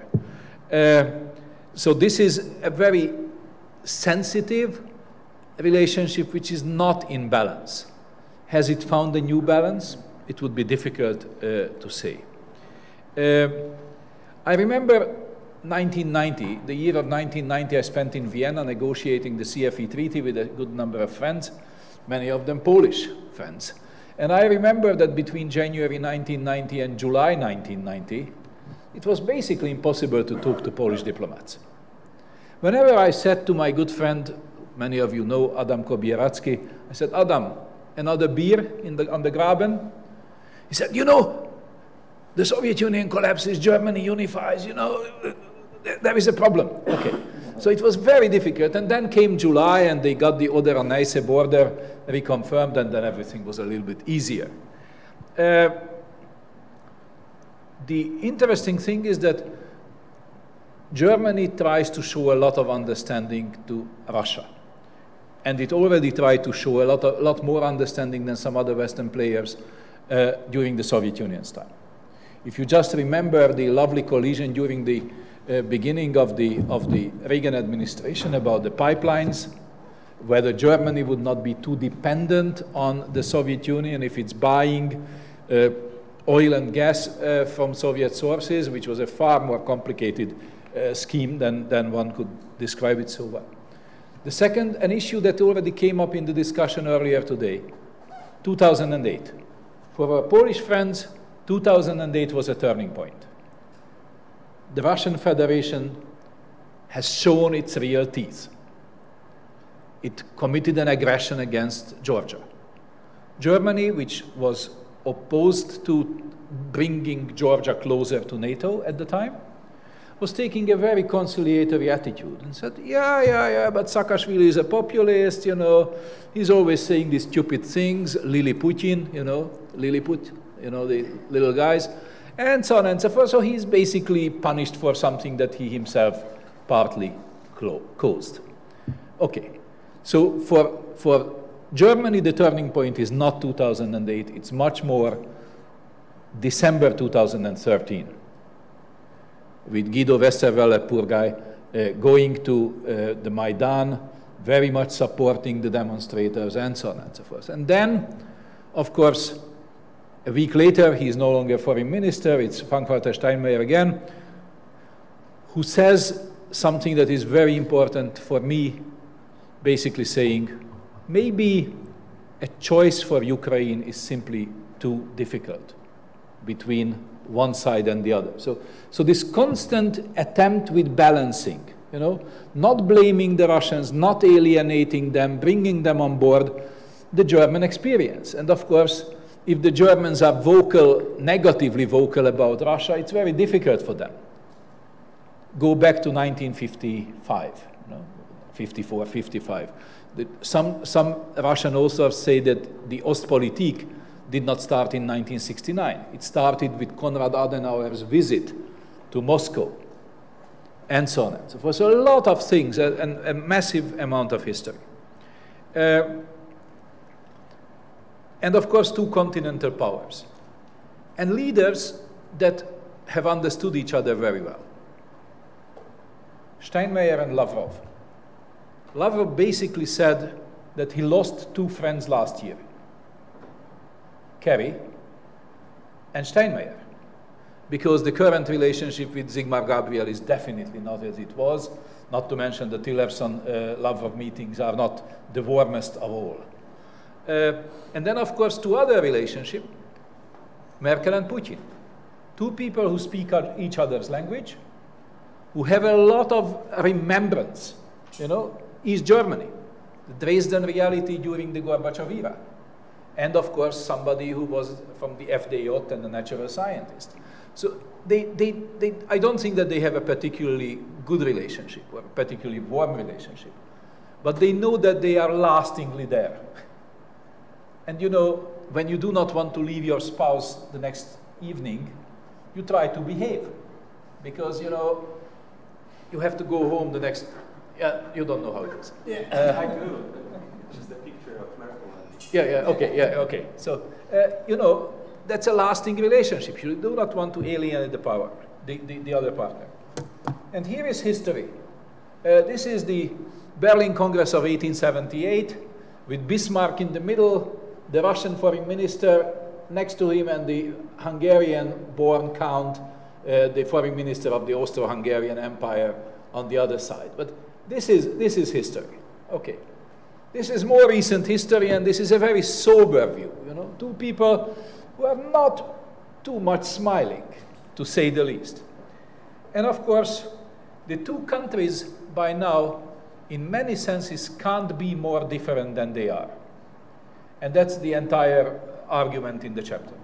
So this is a very sensitive relationship which is not in balance. Has it found a new balance? It would be difficult to say. I remember 1990, the year of 1990, I spent in Vienna negotiating the CFE treaty with a good number of friends, many of them Polish friends. And I remember that between January 1990 and July 1990, it was basically impossible to talk to Polish diplomats. Whenever I said to my good friend, many of you know Adam Kobieracki, I said, Adam, another beer on the Graben? He said, you know, the Soviet Union collapses, Germany unifies, you know, there is a problem. Okay. So it was very difficult. And then came July, and they got the Oder-Neisse border reconfirmed, and then everything was a little bit easier. The interesting thing is that Germany tries to show a lot of understanding to Russia. And it already tried to show a lot more understanding than some other Western players during the Soviet Union's time. If you just remember the lovely collision during the beginning of the Reagan administration about the pipelines, whether Germany would not be too dependent on the Soviet Union if it's buying oil and gas from Soviet sources, which was a far more complicated scheme than one could describe it so well. The second, an issue that already came up in the discussion earlier today, 2008. For our Polish friends, 2008 was a turning point. The Russian Federation has shown its real teeth. It committed an aggression against Georgia. Germany, which was opposed to bringing Georgia closer to NATO at the time, was taking a very conciliatory attitude and said, yeah, but Saakashvili is a populist, you know, he's always saying these stupid things, Liliputin, you know, Lilliput, you know, the little guys, and so on and so forth. So he's basically punished for something that he himself partly caused. Okay, so for Germany, the turning point is not 2008, it's much more December 2013. With Guido Westerwelle, poor guy, going to the Maidan, very much supporting the demonstrators, and so on and so forth. And then, of course, a week later, he is no longer foreign minister, it's Frank-Walter Steinmeier again, who says something that is very important for me, basically saying, maybe a choice for Ukraine is simply too difficult between one side and the other. So this constant attempt with balancing, you know, not blaming the Russians, not alienating them, bringing them on board, the German experience. And of course, if the Germans are vocal, negatively vocal about Russia, it's very difficult for them. Go back to 1955, you know, 54, 55. Some Russian authors say that the Ostpolitik did not start in 1969. It started with Konrad Adenauer's visit to Moscow, and so on and so forth. So a lot of things, a massive amount of history. And of course, two continental powers. And leaders that have understood each other very well. Steinmeier and Lavrov. Lavrov basically said that he lost two friends last year, Kerry and Steinmeier, because the current relationship with Zygmunt Gabriel is definitely not as it was, not to mention the Tillerson-Lavrov meetings are not the warmest of all. And then, of course, two other relationships, Merkel and Putin. Two people who speak each other's language, who have a lot of remembrance, you know, East Germany, the Dresden reality during the Gorbachev era. And of course, somebody who was from the FDJ and a natural scientist. So I don't think that they have a particularly good relationship or a particularly warm relationship, but they know that they are lastingly there. And you know, when you do not want to leave your spouse the next evening, you try to behave. because, you know, you have to go home the next, you don't know how it is. I do. Just a picture of Merkel. Okay. So, you know, that's a lasting relationship. You do not want to alienate the power, the other partner. And here is history. This is the Berlin Congress of 1878, with Bismarck in the middle, the Russian foreign minister next to him, and the Hungarian-born count, the foreign minister of the Austro-Hungarian Empire on the other side. But this is history. Okay. This is more recent history, and this is a very sober view. You know, two people who are not too much smiling, to say the least. And of course, the two countries by now, in many senses, can't be more different than they are. And that's the entire argument in the chapter.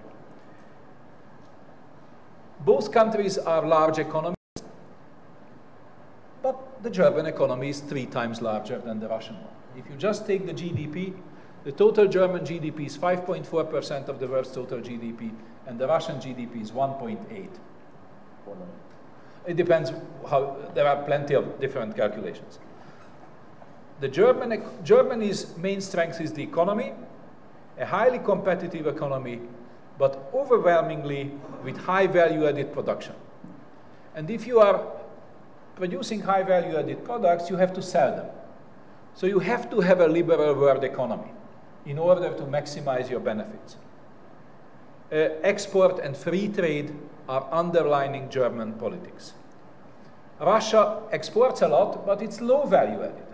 Both countries are large economies, but the German economy is 3 times larger than the Russian one. If you just take the GDP, the total German GDP is 5.4% of the world's total GDP, and the Russian GDP is 1.8. It depends how, there are plenty of different calculations. The Germany's main strength is the economy, a highly competitive economy, but overwhelmingly with high value-added production. And if you are producing high value-added products, you have to sell them. So you have to have a liberal world economy in order to maximize your benefits. Export and free trade are underlining German politics. Russia exports a lot, but it's low value added.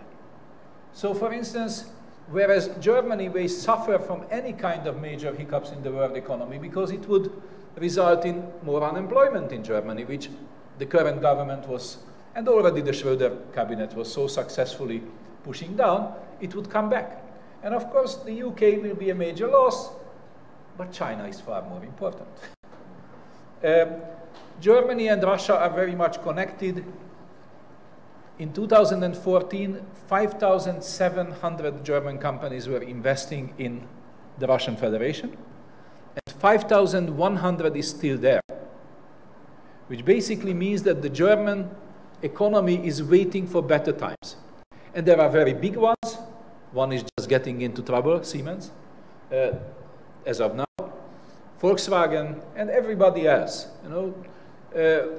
So for instance, whereas Germany may suffer from any kind of major hiccups in the world economy because it would result in more unemployment in Germany, which the current government was, and already the Schröder cabinet was so successfully pushing down, it would come back. And of course, the UK will be a major loss, but China is far more important. Germany and Russia are very much connected. In 2014, 5,700 German companies were investing in the Russian Federation, and 5,100 is still there, which basically means that the German economy is waiting for better times. And there are very big ones. One is just getting into trouble, Siemens, as of now, Volkswagen, and everybody else. You know,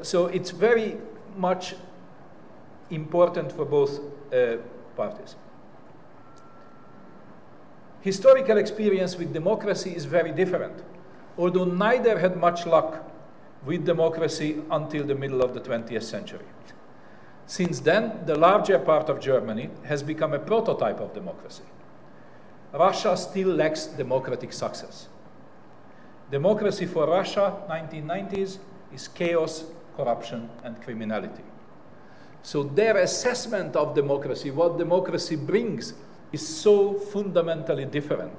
so it's very much important for both parties. Historical experience with democracy is very different, although neither had much luck with democracy until the middle of the 20th century. Since then, the larger part of Germany has become a prototype of democracy. Russia still lacks democratic success. Democracy for Russia, 1990s, is chaos, corruption, and criminality. So their assessment of democracy, what democracy brings, is so fundamentally different.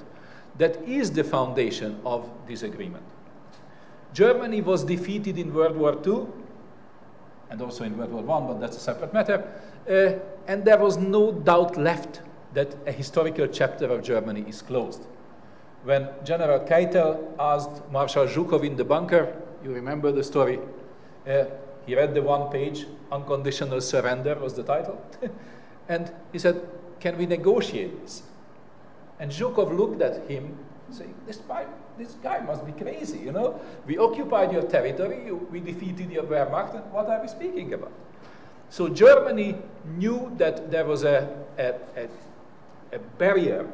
That is the foundation of disagreement. Germany was defeated in World War II, and also in World War I, but that's a separate matter. And there was no doubt left that a historical chapter of Germany is closed. When General Keitel asked Marshal Zhukov in the bunker, you remember the story, he read the one page, Unconditional Surrender was the title, and he said, can we negotiate this? And Zhukov looked at him, saying, this guy must be crazy, you know? We occupied your territory, we defeated your Wehrmacht, and what are we speaking about? So Germany knew that there was a barrier,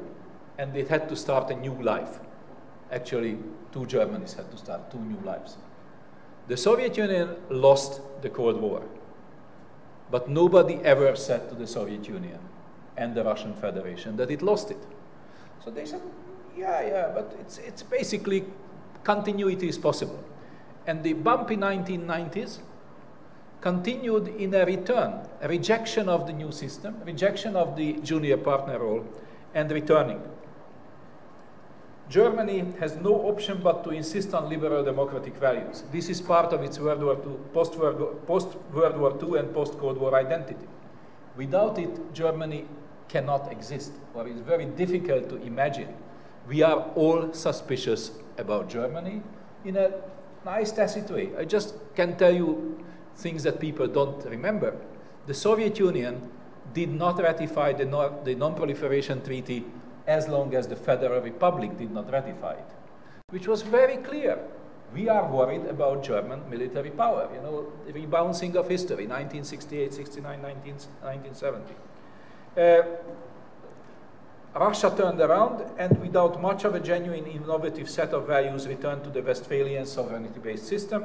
and it had to start a new life. Actually, 2 Germanys had to start 2 new lives. The Soviet Union lost the Cold War, but nobody ever said to the Soviet Union and the Russian Federation that it lost it. So they said, yeah, but it's basically continuity is possible. And the bumpy 1990s continued in a return, a rejection of the new system, rejection of the junior partner role, and returning. Germany has no option but to insist on liberal democratic values. This is part of its World War II, post-World War II and post-Cold War identity. Without it, Germany cannot exist, or it's very difficult to imagine. We are all suspicious about Germany in a nice, tacit way. I just can tell you things that people don't remember. The Soviet Union did not ratify the Non-Proliferation Treaty as long as the Federal Republic did not ratify it, which was very clear. We are worried about German military power, you know, the rebouncing of history, 1968, 69, 1970. Russia turned around and without much of a genuine innovative set of values returned to the Westphalian sovereignty-based system,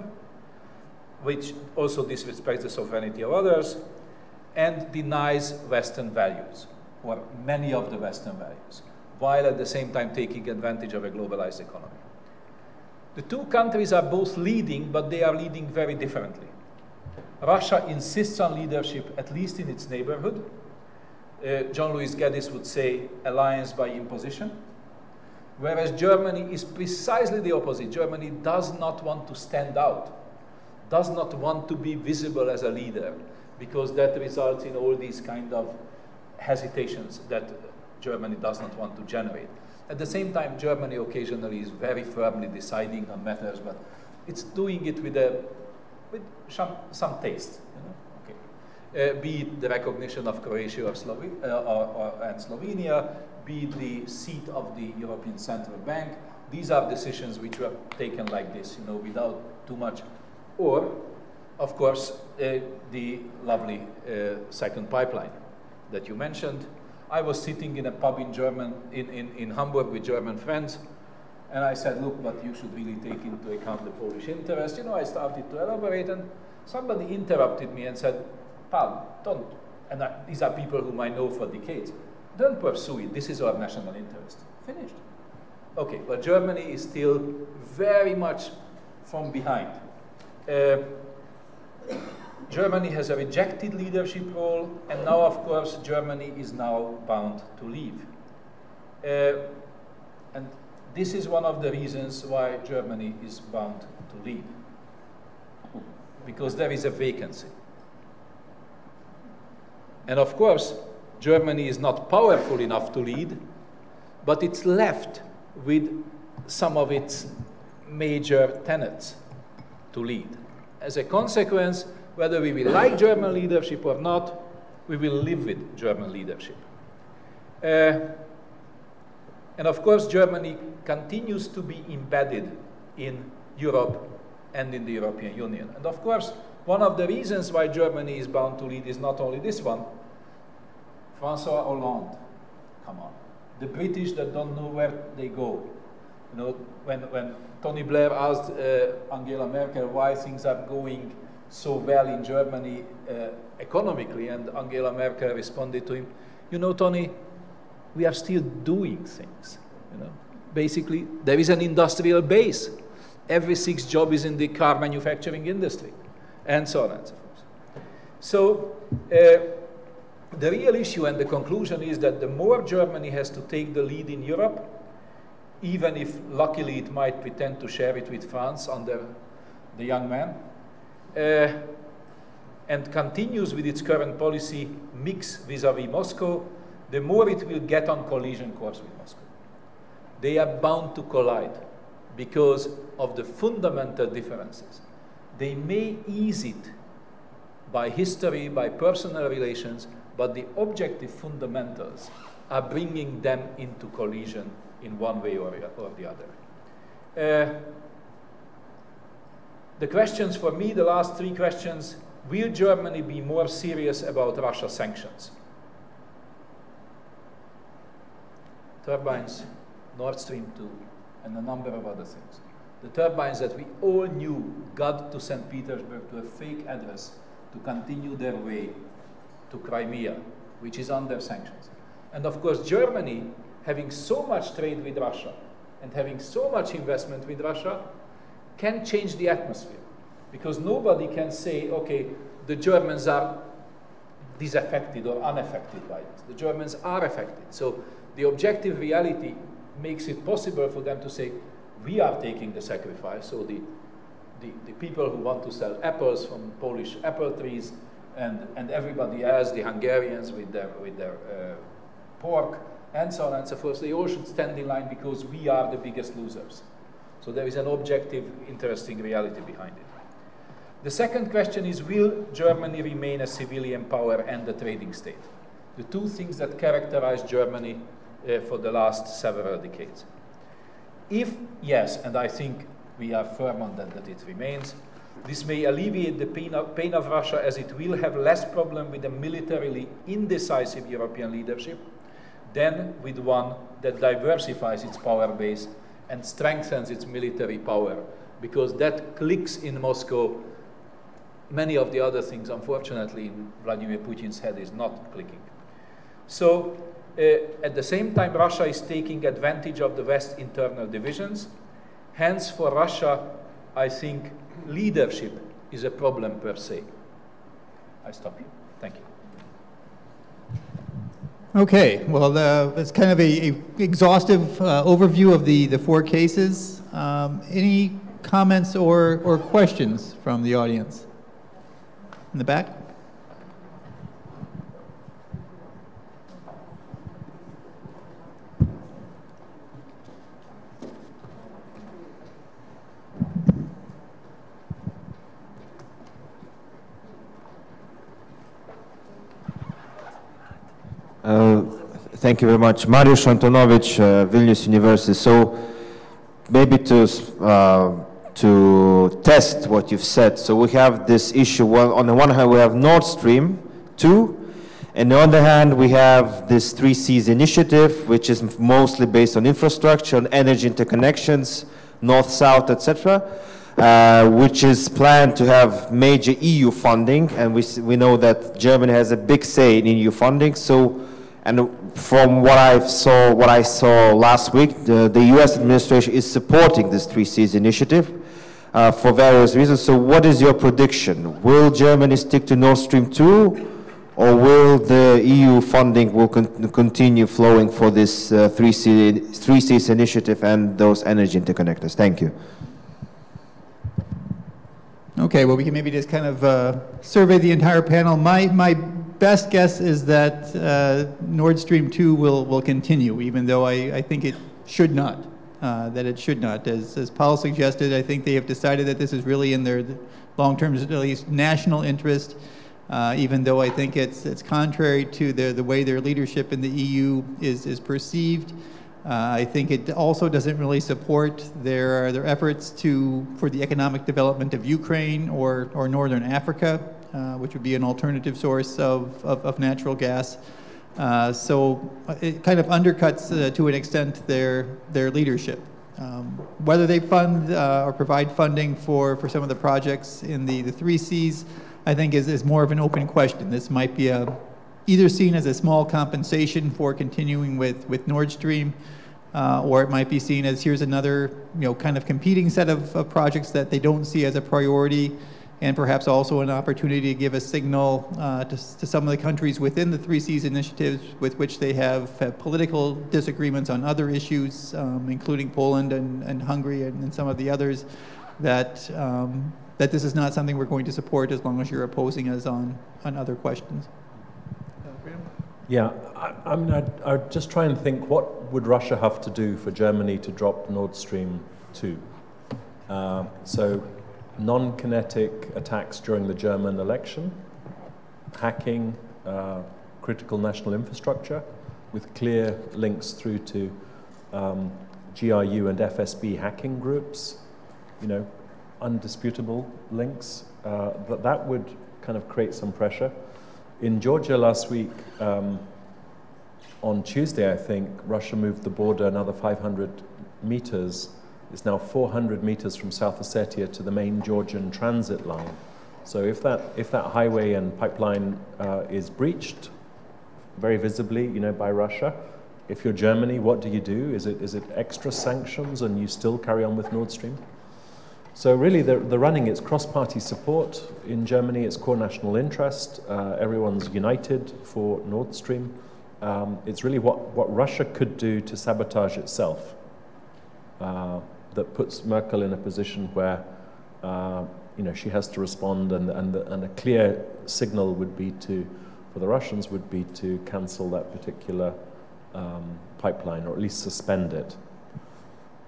which also disrespects the sovereignty of others and denies Western values, or many of the Western values, while at the same time taking advantage of a globalized economy. The two countries are both leading, but they are leading very differently. Russia insists on leadership, at least in its neighborhood. John-Louis Geddes would say alliance by imposition, whereas Germany is precisely the opposite. Germany does not want to stand out, does not want to be visible as a leader, because that results in all these kind of hesitations that Germany does not want to generate. At the same time, Germany occasionally is very firmly deciding on matters, but it's doing it with some taste. You know? Okay. Be it the recognition of Croatia and Slovenia, be it the seat of the European Central Bank. These are decisions which were taken like this, you know, without too much. Or, of course, the lovely second pipeline that you mentioned. I was sitting in a pub in Hamburg with German friends, and I said, look, but you should really take into account the Polish interest. You know, I started to elaborate, and somebody interrupted me and said, pal, don't, and these are people whom I know for decades, don't pursue it. This is our national interest. Finished. Okay, but Germany is still very much from behind. Germany has a rejected leadership role, and now, of course, Germany is now bound to leave. And this is one of the reasons why Germany is bound to leave, because there is a vacancy. And of course, Germany is not powerful enough to lead, but it's left with some of its major tenets to lead. As a consequence, whether we will like German leadership or not, we will live with German leadership. And of course, Germany continues to be embedded in Europe and in the European Union. And of course, one of the reasons why Germany is bound to lead is not only this one. François Hollande, come on. The British that don't know where they go. You know, when Tony Blair asked Angela Merkel why things are going so well in Germany economically, and Angela Merkel responded to him, you know, Tony, we are still doing things. You know, basically, there is an industrial base. Every sixth job is in the car manufacturing industry, and so on and so forth. So the real issue and the conclusion is that the more Germany has to take the lead in Europe, even if luckily it might pretend to share it with France under the young man, and continues with its current policy mix vis-à-vis Moscow, the more it will get on collision course with Moscow. They are bound to collide because of the fundamental differences. They may ease it by history, by personal relations, but the objective fundamentals are bringing them into collision in one way or the other. The questions for me, the last three questions, will Germany be more serious about Russia sanctions? Turbines, Nord Stream 2, and a number of other things. The turbines that we all knew got to St. Petersburg to a fake address to continue their way to Crimea, which is under sanctions. And of course, Germany, having so much trade with Russia and having so much investment with Russia, can change the atmosphere, because nobody can say, okay, the Germans are disaffected or unaffected by this. The Germans are affected. So the objective reality makes it possible for them to say, we are taking the sacrifice. So the people who want to sell apples from Polish apple trees and everybody else, the Hungarians with their pork and so on and so forth, they all should stand in line because we are the biggest losers. So there is an objective, interesting reality behind it. The second question is, will Germany remain a civilian power and a trading state? The two things that characterize Germany for the last several decades. If yes, and I think we are firm on that, that it remains, this may alleviate the pain of Russia, as it will have less problem with a militarily indecisive European leadership than with one that diversifies its power base and strengthens its military power, because that clicks in Moscow. Many of the other things, unfortunately, in Vladimir Putin's head is not clicking. So, at the same time, Russia is taking advantage of the West's internal divisions. Hence, for Russia, I think leadership is a problem per se. I stop here. Thank you. Okay, well, it's kind of a exhaustive overview of the four cases. Any comments or questions from the audience? In the back? Thank you very much. Mariusz Antonovich, Vilnius University. So maybe to test what you've said. So we have this issue. Well, on the one hand, we have Nord Stream 2. And on the other hand, we have this 3Cs initiative, which is mostly based on infrastructure, on energy interconnections, north-south, etc., which is planned to have major EU funding. And we know that Germany has a big say in EU funding. So, and from what I saw last week, the US administration is supporting this 3Cs initiative for various reasons. So what is your prediction? Will Germany stick to Nord Stream 2, or will the EU funding continue flowing for this 3Cs initiative and those energy interconnectors? Thank you. Okay, well, we can maybe just kind of survey the entire panel. My best guess is that Nord Stream 2 will continue, even though I think it should not, that it should not. As Paul suggested, I think they have decided that this is really in their long-term, at least national interest, even though I think it's contrary to the way their leadership in the EU is perceived. I think it also doesn't really support their efforts for the economic development of Ukraine or Northern Africa, which would be an alternative source of natural gas. So it kind of undercuts, to an extent, their leadership. Whether they fund or provide funding for some of the projects in the 3Cs, I think is more of an open question. This might be either seen as a small compensation for continuing with Nord Stream, or it might be seen as here's another kind of competing set of projects that they don't see as a priority, and perhaps also an opportunity to give a signal to some of the countries within the 3Cs initiatives with which they have political disagreements on other issues, including Poland and Hungary and some of the others, that this is not something we're going to support as long as you're opposing us on other questions. Graeme? Yeah, I mean, I'd just try and think, what would Russia have to do for Germany to drop Nord Stream 2? So non-kinetic attacks during the German election, hacking critical national infrastructure with clear links through to GRU and FSB hacking groups, undisputable links, that would kind of create some pressure. In Georgia last week, on Tuesday, I think, Russia moved the border another 500 meters. It's now 400 meters from South Ossetia to the main Georgian transit line. So if that highway and pipeline is breached very visibly, by Russia, if you're Germany, what do you do? Is it extra sanctions and you still carry on with Nord Stream? So really, the running, it's cross-party support in Germany. It's core national interest. Everyone's united for Nord Stream. It's really what Russia could do to sabotage itself that puts Merkel in a position where she has to respond, and a clear signal would be for the Russians would be to cancel that particular pipeline, or at least suspend it.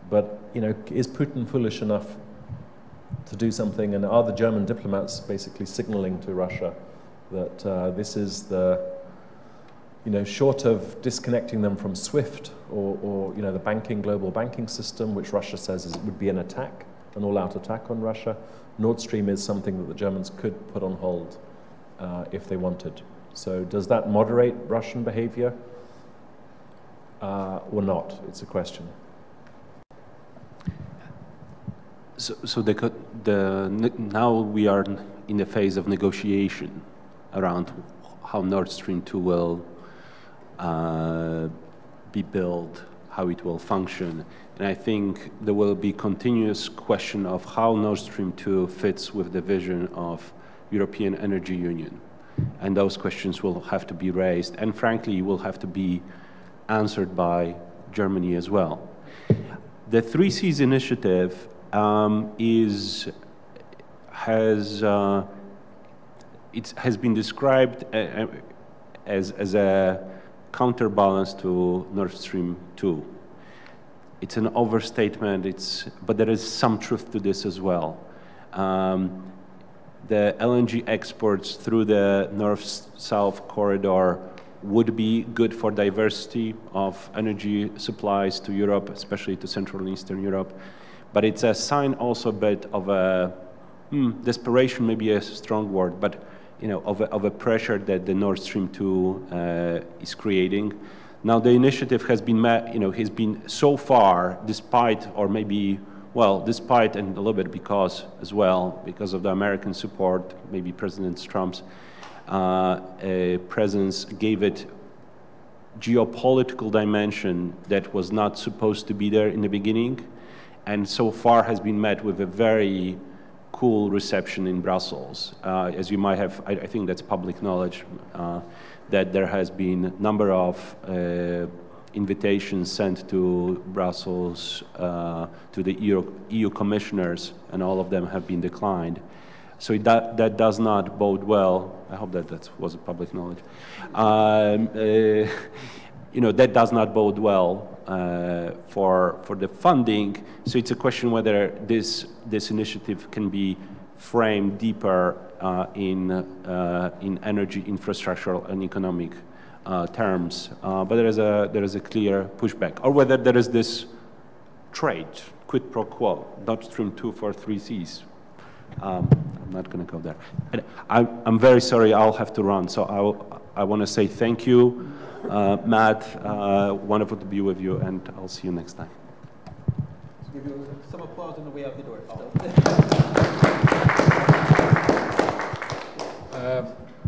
But is Putin foolish enough to do something, and are the German diplomats basically signaling to Russia that this is the, short of disconnecting them from SWIFT or the global banking system, which Russia says would be an attack, an all-out attack on Russia, Nord Stream is something that the Germans could put on hold if they wanted. So does that moderate Russian behavior or not? It's a question. So now we are in the phase of negotiation around how Nord Stream 2 will be built, how it will function. And I think there will be continuous question of how Nord Stream 2 fits with the vision of European Energy Union. And those questions will have to be raised, and frankly, will have to be answered by Germany as well. The 3Cs initiative has been described as a counterbalance to Nord Stream 2. It's an overstatement, but there is some truth to this as well. The LNG exports through the North-South corridor would be good for diversity of energy supplies to Europe, especially to Central and Eastern Europe. But it's a sign also a bit of a desperation, maybe a strong word, but of a pressure that the Nord Stream 2 is creating. Now the initiative has been has been so far, despite and a little bit because of the American support, maybe President Trump's presence gave it geopolitical dimension that was not supposed to be there in the beginning, and so far has been met with a very cool reception in Brussels. As you might have, I think that's public knowledge, that there has been a number of invitations sent to Brussels to the EU commissioners, and all of them have been declined. So that does not bode well. I hope that was public knowledge. That does not bode well for the funding. So it's a question whether this initiative can be framed deeper in energy, infrastructural, and economic terms. But there is a clear pushback, or whether there is this trade, quid pro quo, Nord Stream 2 for 3Cs. I'm not going to go there. And I'm very sorry, I'll have to run. So I want to say thank you, Matt. Wonderful to be with you, and I'll see you next time. Let's give you some applause on the way out the door.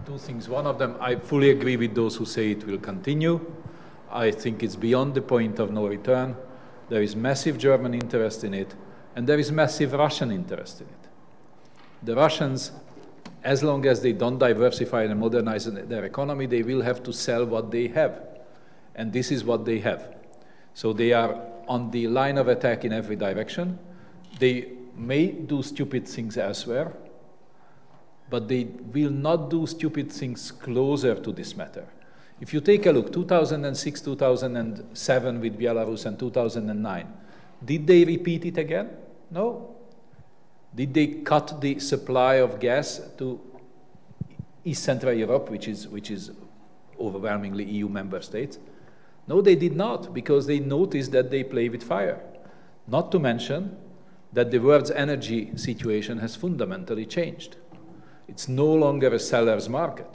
Two things. One of them, I fully agree with those who say it will continue. I think it's beyond the point of no return. There is massive German interest in it, and there is massive Russian interest in it. The Russians, as long as they don't diversify and modernize their economy, they will have to sell what they have. And this is what they have. So they are on the line of attack in every direction. They may do stupid things elsewhere, but they will not do stupid things closer to this matter. If you take a look, 2006, 2007 with Belarus, and 2009, did they repeat it again? No. Did they cut the supply of gas to East Central Europe, which is overwhelmingly EU member states? No, they did not, because they noticed that they play with fire. Not to mention that the world's energy situation has fundamentally changed. It's no longer a seller's market.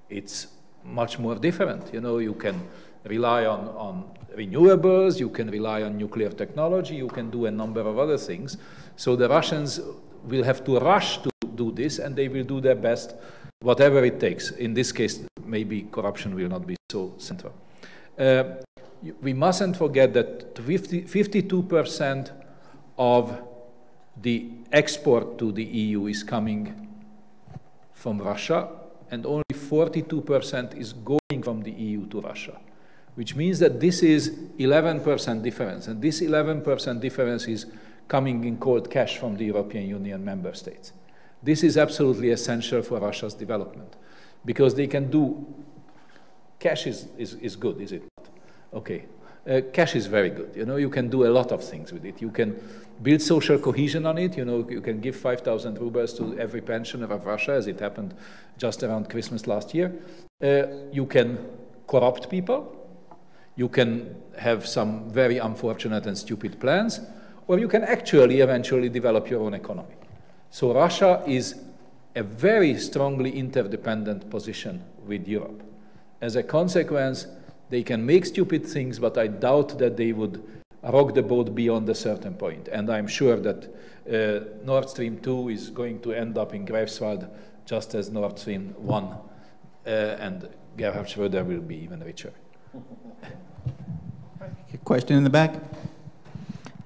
It's much more different. You can rely on renewables, you can rely on nuclear technology, you can do a number of other things. So the Russians will have to rush to do this, and they will do their best, whatever it takes. In this case, maybe corruption will not be so central. We mustn't forget that 52% of the export to the EU is coming from Russia, and only 42% is going from the EU to Russia, which means that this is 11% difference, and this 11% difference is coming in cold cash from the European Union member states. This is absolutely essential for Russia's development, because they can do, cash is good, is it not? Okay, Cash is very good. You know, you can do a lot of things with it. You can build social cohesion on it. You know, you can give 5,000 rubles to every pensioner of Russia, as it happened just around Christmas last year. You can corrupt people. You can have some very unfortunate and stupid plans, or you can actually eventually develop your own economy. So Russia is a very strongly interdependent position with Europe. As a consequence, they can make stupid things, but I doubt that they would rock the boat beyond a certain point. And I'm sure that Nord Stream 2 is going to end up in Greifswald just as Nord Stream 1, and Gerhard Schröder will be even richer. Question in the back.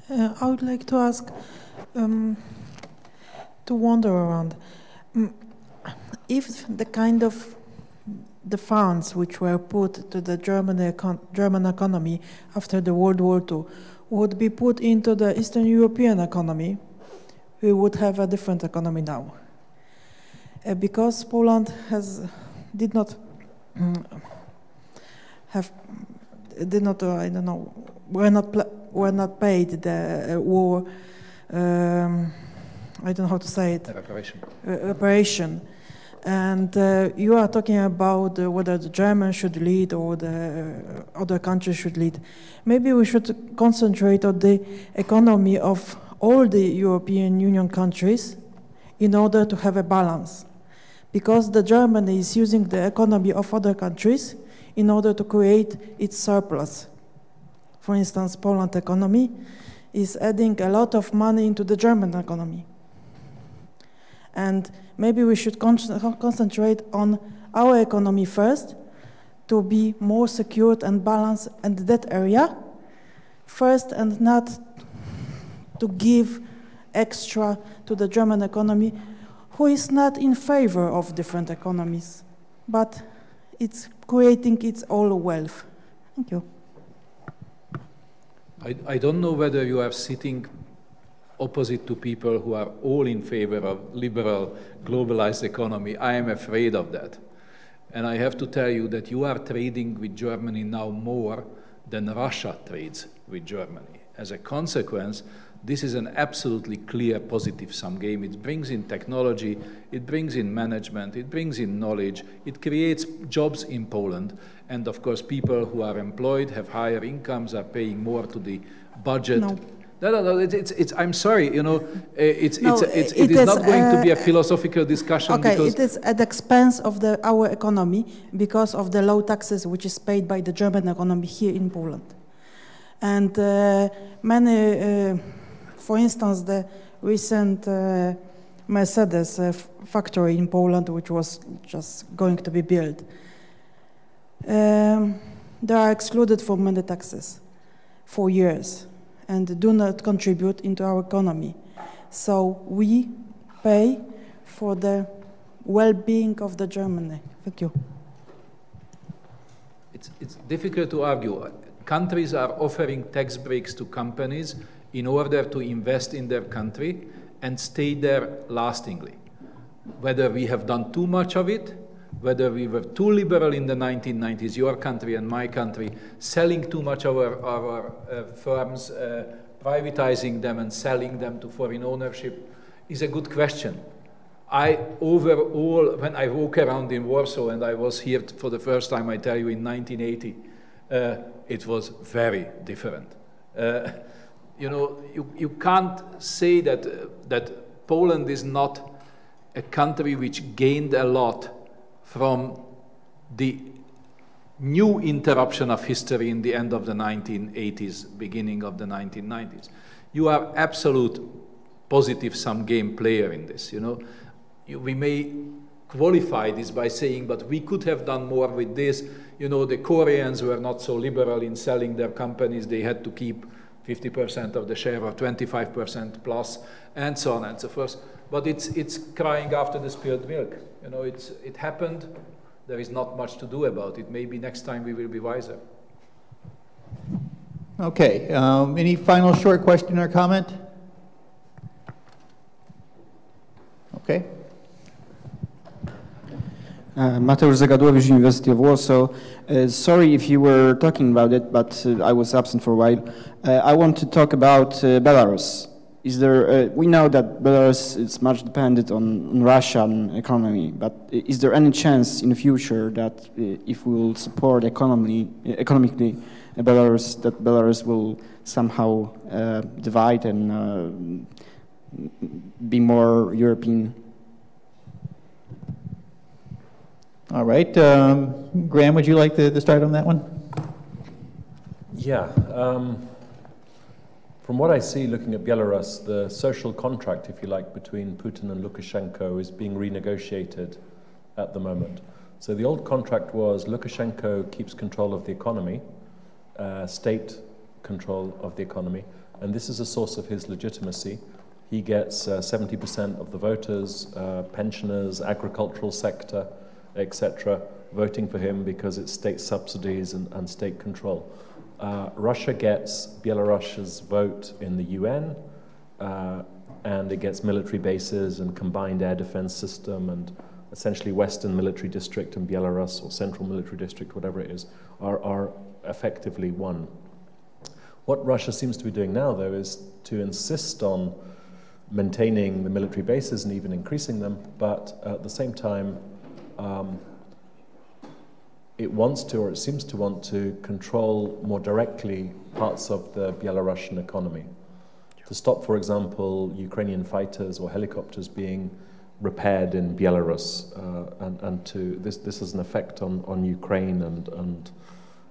I would like to ask, to wander around, if the kind of the funds which were put to the German economy after the World War II would be put into the Eastern European economy, we would have a different economy now. Because Poland did not were not paid the war. I don't know how to say it. Reparation. And you are talking about whether the Germans should lead or the other countries should lead. Maybe we should concentrate on the economy of all the European Union countries in order to have a balance. Because the Germany is using the economy of other countries in order to create its surplus. For instance, Poland's economy is adding a lot of money into the German economy. And maybe we should concentrate on our economy first to be more secured and balanced in that area first, and not to give extra to the German economy, who is not in favor of different economies, but it's creating its own wealth. Thank you. I don't know whether you are sitting opposite to people who are all in favor of liberal, globalized economy. I am afraid of that. And I have to tell you that you are trading with Germany now more than Russia trades with Germany. As a consequence, this is an absolutely clear positive sum game. It brings in technology, it brings in management, it brings in knowledge, it creates jobs in Poland, and of course people who are employed, have higher incomes, are paying more to the budget. No. No, I'm sorry, you know, it is not going to be a philosophical discussion. Okay, because it is at the expense of our economy because of the low taxes which is paid by the German economy here in Poland. And many, for instance, the recent Mercedes factory in Poland, which was just going to be built, they are excluded from many taxes for years and do not contribute into our economy. So we pay for the well-being of the Germany. Thank you. It's difficult to argue. Countries are offering tax breaks to companies in order to invest in their country and stay there lastingly. Whether we have done too much of it, whether we were too liberal in the 1990s, your country and my country, selling too much of our firms, privatizing them and selling them to foreign ownership, is a good question. Overall, when I walk around in Warsaw, and I was here for the first time, I tell you, in 1980, it was very different. You know, you can't say that Poland is not a country which gained a lot from the new interruption of history in the end of the 1980s, beginning of the 1990s. You are absolute positive sum game player in this, you know. We may qualify this by saying, but we could have done more with this. You know, the Koreans were not so liberal in selling their companies. They had to keep 50% of the share or 25% plus, and so on and so forth. But it's crying after the spilled milk. You know, it happened. There is not much to do about it. Maybe next time we will be wiser. Okay. Any final short question or comment? Okay. Mateusz Zagadłowicz, University of Warsaw. Sorry if you were talking about it, but I was absent for a while. I want to talk about Belarus. Is there? We know that Belarus is much dependent on Russian economy, but is there any chance in the future that if we will support economically Belarus, that Belarus will somehow divide and be more European? All right. Graeme, would you like to start on that one? Yeah. From what I see looking at Belarus, the social contract, if you like, between Putin and Lukashenko is being renegotiated at the moment. So the old contract was Lukashenko keeps control of the economy, state control of the economy, and this is a source of his legitimacy. He gets 70% of the voters, pensioners, agricultural sector, etc., voting for him because it's state subsidies and state control. Russia gets Belarus's vote in the UN, and it gets military bases and combined air defense system, and essentially Western military district in Belarus, or Central military district, whatever it is, are effectively one. What Russia seems to be doing now, though, is to insist on maintaining the military bases and even increasing them, but at the same time, it wants to, or it seems to want to, control more directly parts of the Belarusian economy. To stop, for example, Ukrainian fighters or helicopters being repaired in Belarus, and to this has an effect on Ukraine and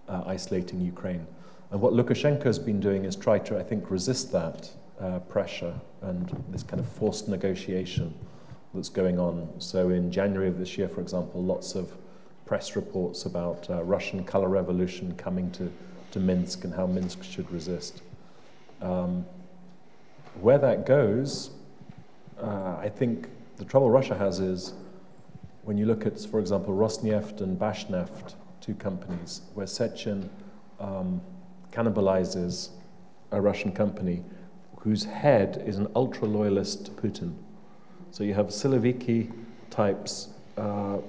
isolating Ukraine. And what Lukashenko has been doing is try to, I think, resist that pressure and this kind of forced negotiation that's going on. So in January of this year, for example, lots of press reports about Russian color revolution coming to Minsk and how Minsk should resist. Where that goes, I think the trouble Russia has is when you look at, for example, Rosneft and Bashneft, two companies, where Sechin cannibalizes a Russian company whose head is an ultra-loyalist to Putin. So you have Siloviki types, all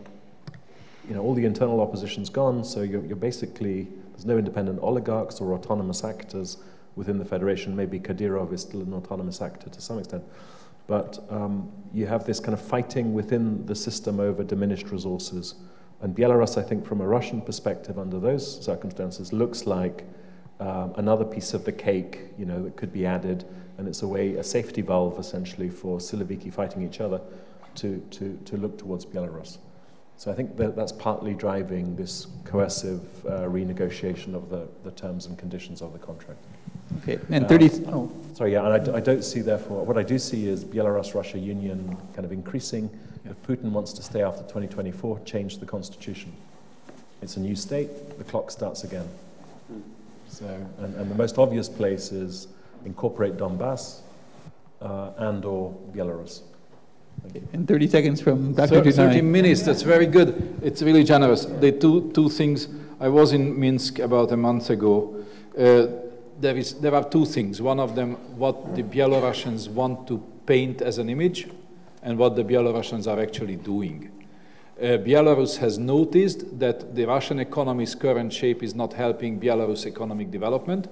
the internal opposition's gone, so you're basically, there's no independent oligarchs or autonomous actors within the federation. Maybe Kadyrov is still an autonomous actor to some extent. But you have this kind of fighting within the system over diminished resources. And Belarus, I think, from a Russian perspective, under those circumstances, looks like another piece of the cake, that could be added, and it's a safety valve, essentially, for Siloviki fighting each other to look towards Belarus. So I think that's partly driving this coercive renegotiation of the terms and conditions of the contract. Okay, and 30... Sorry, yeah, and I don't see, therefore, what I do see is Belarus-Russia union kind of increasing. If Putin wants to stay after 2024, change the constitution. It's a new state, the clock starts again. So, and the most obvious place is incorporate Donbass and or Belarus. Okay. And 30 seconds from Dr. Dunay. 30 minutes, that's very good. It's really generous. The two things, I was in Minsk about a month ago. There are two things. One of them, what the Belarusians want to paint as an image, and what the Belarusians are actually doing. Belarus has noticed that the Russian economy's current shape is not helping Belarus' economic development.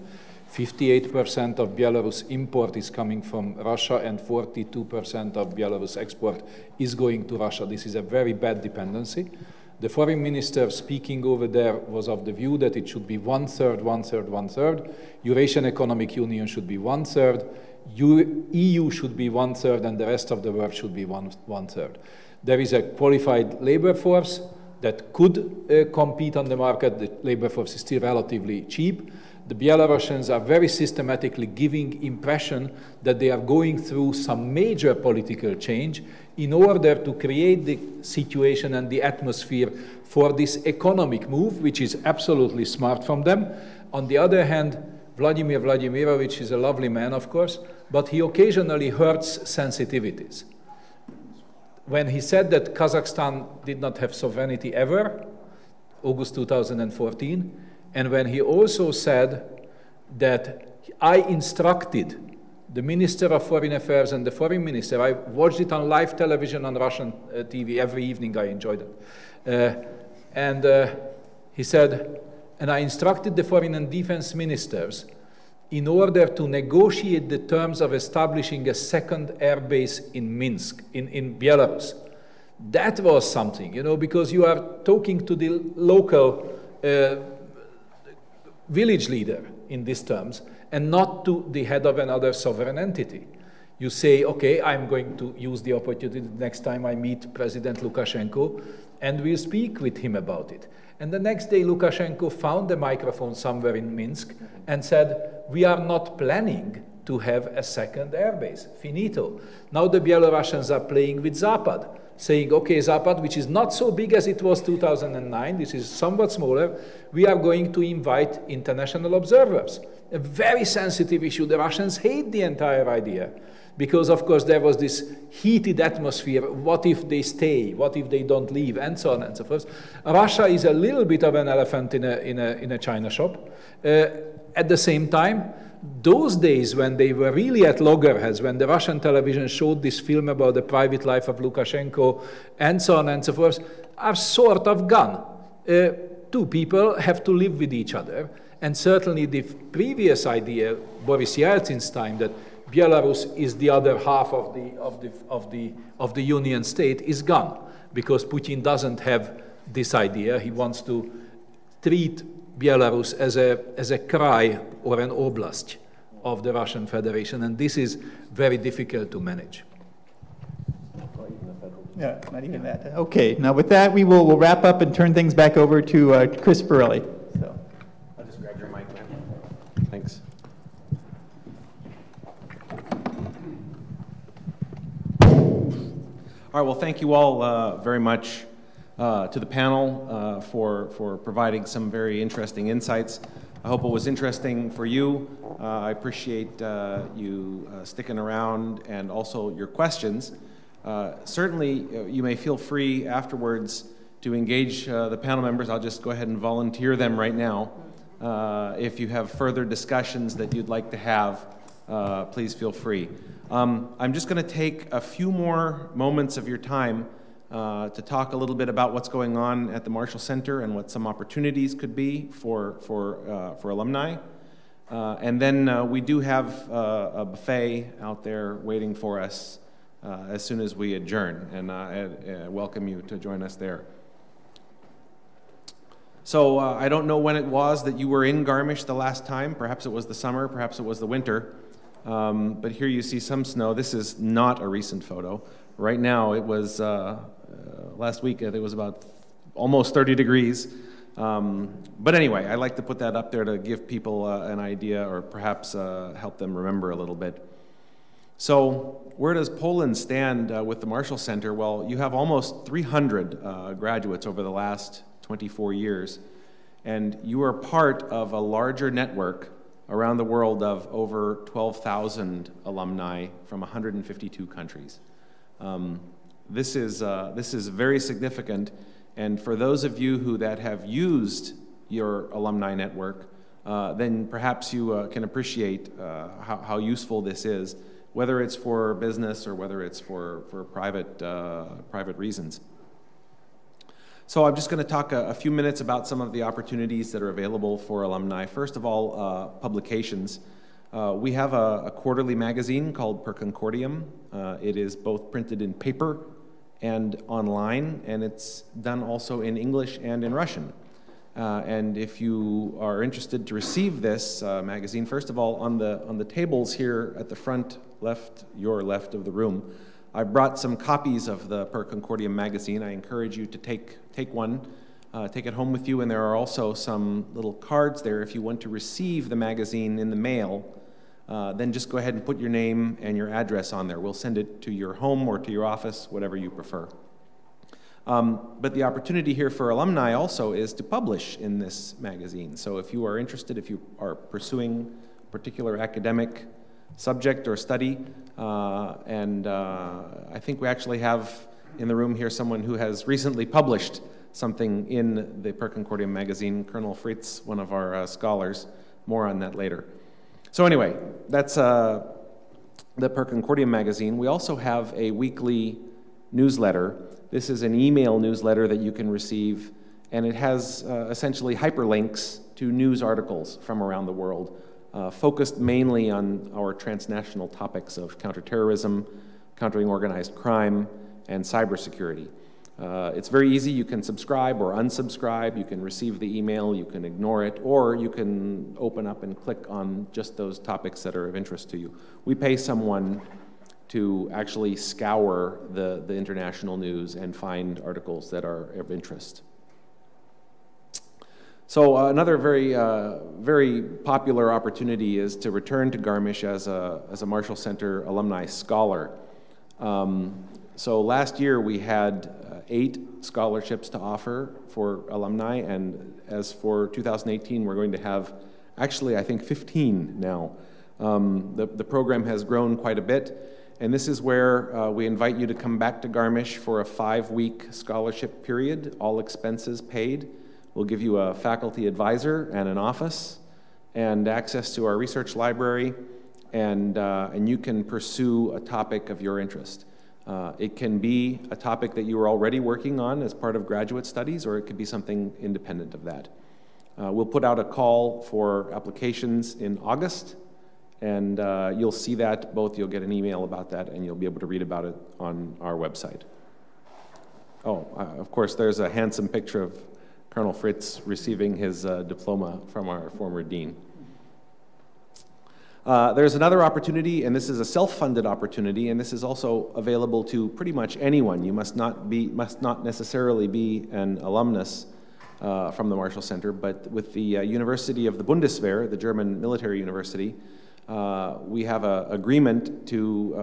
58% of Belarus import is coming from Russia, and 42% of Belarus export is going to Russia. This is a very bad dependency. The foreign minister speaking over there was of the view that it should be 1/3, 1/3, 1/3. Eurasian Economic Union should be 1/3. EU should be 1/3, and the rest of the world should be 1/3. There is a qualified labor force that could compete on the market. The labor force is still relatively cheap. The Belarusians are very systematically giving impression that they are going through some major political change in order to create the situation and the atmosphere for this economic move, which is absolutely smart from them. On the other hand, Vladimir Vladimirovich is a lovely man, of course, but he occasionally hurts sensitivities. When he said that Kazakhstan did not have sovereignty ever, August 2014, and when he also said that I instructed the Minister of Foreign Affairs and the Foreign Minister, I watched it on live television on Russian TV every evening, I enjoyed it. He said, and I instructed the foreign and defense ministers in order to negotiate the terms of establishing a second air base in Minsk, in Belarus. That was something, you know, because you are talking to the local village leader in these terms and not to the head of another sovereign entity. You say, okay, I'm going to use the opportunity next time I meet President Lukashenko and we'll speak with him about it. And the next day, Lukashenko found a microphone somewhere in Minsk and said, we are not planning to have a second airbase. Finito. Now the Belarusians are playing with Zapad, saying, okay, Zapad, which is not so big as it was 2009, this is somewhat smaller, we are going to invite international observers. A very sensitive issue. The Russians hate the entire idea because, of course, there was this heated atmosphere. What if they stay? What if they don't leave? And so on and so forth. Russia is a little bit of an elephant in a China shop. At the same time, those days when they were really at loggerheads, when the Russian television showed this film about the private life of Lukashenko, and so on and so forth, are sort of gone. Two people have to live with each other. And certainly the previous idea, Boris Yeltsin's time, that Belarus is the other half of the Union state is gone, because Putin doesn't have this idea. He wants to treat Belarus as a krai or an oblast of the Russian Federation, and this is very difficult to manage. Yeah, not even that. Okay, now with that, we'll wrap up and turn things back over to Chris Pirelli. So. I'll just grab your mic, man. Thanks. All right, well, thank you all very much to the panel for providing some very interesting insights. I hope it was interesting for you. I appreciate you sticking around and also your questions. Certainly, you may feel free afterwards to engage the panel members. I'll just go ahead and volunteer them right now. If you have further discussions that you'd like to have, please feel free. I'm just going to take a few more moments of your time to talk a little bit about what's going on at the Marshall Center and what some opportunities could be for alumni. And then we do have a buffet out there waiting for us as soon as we adjourn, and I welcome you to join us there. So I don't know when it was that you were in Garmisch the last time. Perhaps it was the summer, perhaps it was the winter. But here you see some snow. This is not a recent photo. Right now, it was, last week, it was about almost 30 degrees. But anyway, I like to put that up there to give people an idea, or perhaps help them remember a little bit. So where does Poland stand with the Marshall Center? Well, you have almost 300 graduates over the last 24 years, and you are part of a larger network around the world of over 12,000 alumni from 152 countries. This is very significant, and for those of you that have used your alumni network, then perhaps you can appreciate how useful this is, whether it's for business or whether it's for private reasons. So I'm just going to talk a few minutes about some of the opportunities that are available for alumni. First of all, publications. We have a quarterly magazine called Per Concordium. It is both printed in paper and online, and it's done also in English and in Russian. And if you are interested to receive this magazine, first of all, on the tables here at the front left, your left of the room, I brought some copies of the Per Concordium magazine. I encourage you to take one, take it home with you, and there are also some little cards there if you want to receive the magazine in the mail. Then just go ahead and put your name and your address on there. We'll send it to your home or to your office, whatever you prefer. But the opportunity here for alumni also is to publish in this magazine. So if you are interested, if you are pursuing a particular academic subject or study, and I think we actually have in the room here someone who has recently published something in the Per Concordium magazine, Colonel Fritz, one of our scholars. More on that later. So anyway, that's the Per Concordium magazine. We also have a weekly newsletter. This is an email newsletter that you can receive, and it has essentially hyperlinks to news articles from around the world, focused mainly on our transnational topics of counterterrorism, countering organized crime, and cybersecurity. It's very easy. You can subscribe or unsubscribe. You can receive the email, you can ignore it, or you can open up and click on just those topics that are of interest to you. We pay someone to actually scour the international news and find articles that are of interest. So another very popular opportunity is to return to Garmisch as a Marshall Center alumni scholar. So last year we had 8 scholarships to offer for alumni, and as for 2018 we're going to have, actually I think 15 now. The program has grown quite a bit, and this is where we invite you to come back to Garmisch for a 5-week scholarship period, all expenses paid. We'll give you a faculty advisor and an office and access to our research library, and you can pursue a topic of your interest. It can be a topic that you are already working on as part of graduate studies, or it could be something independent of that. We'll put out a call for applications in August, and you'll see that, you'll get an email about that, and you'll be able to read about it on our website. Oh, of course, there's a handsome picture of Colonel Fritz receiving his diploma from our former dean. There's another opportunity, and this is a self-funded opportunity, and this is also available to pretty much anyone. You must not necessarily be an alumnus from the Marshall Center, but with the University of the Bundeswehr, the German military university, we have an agreement to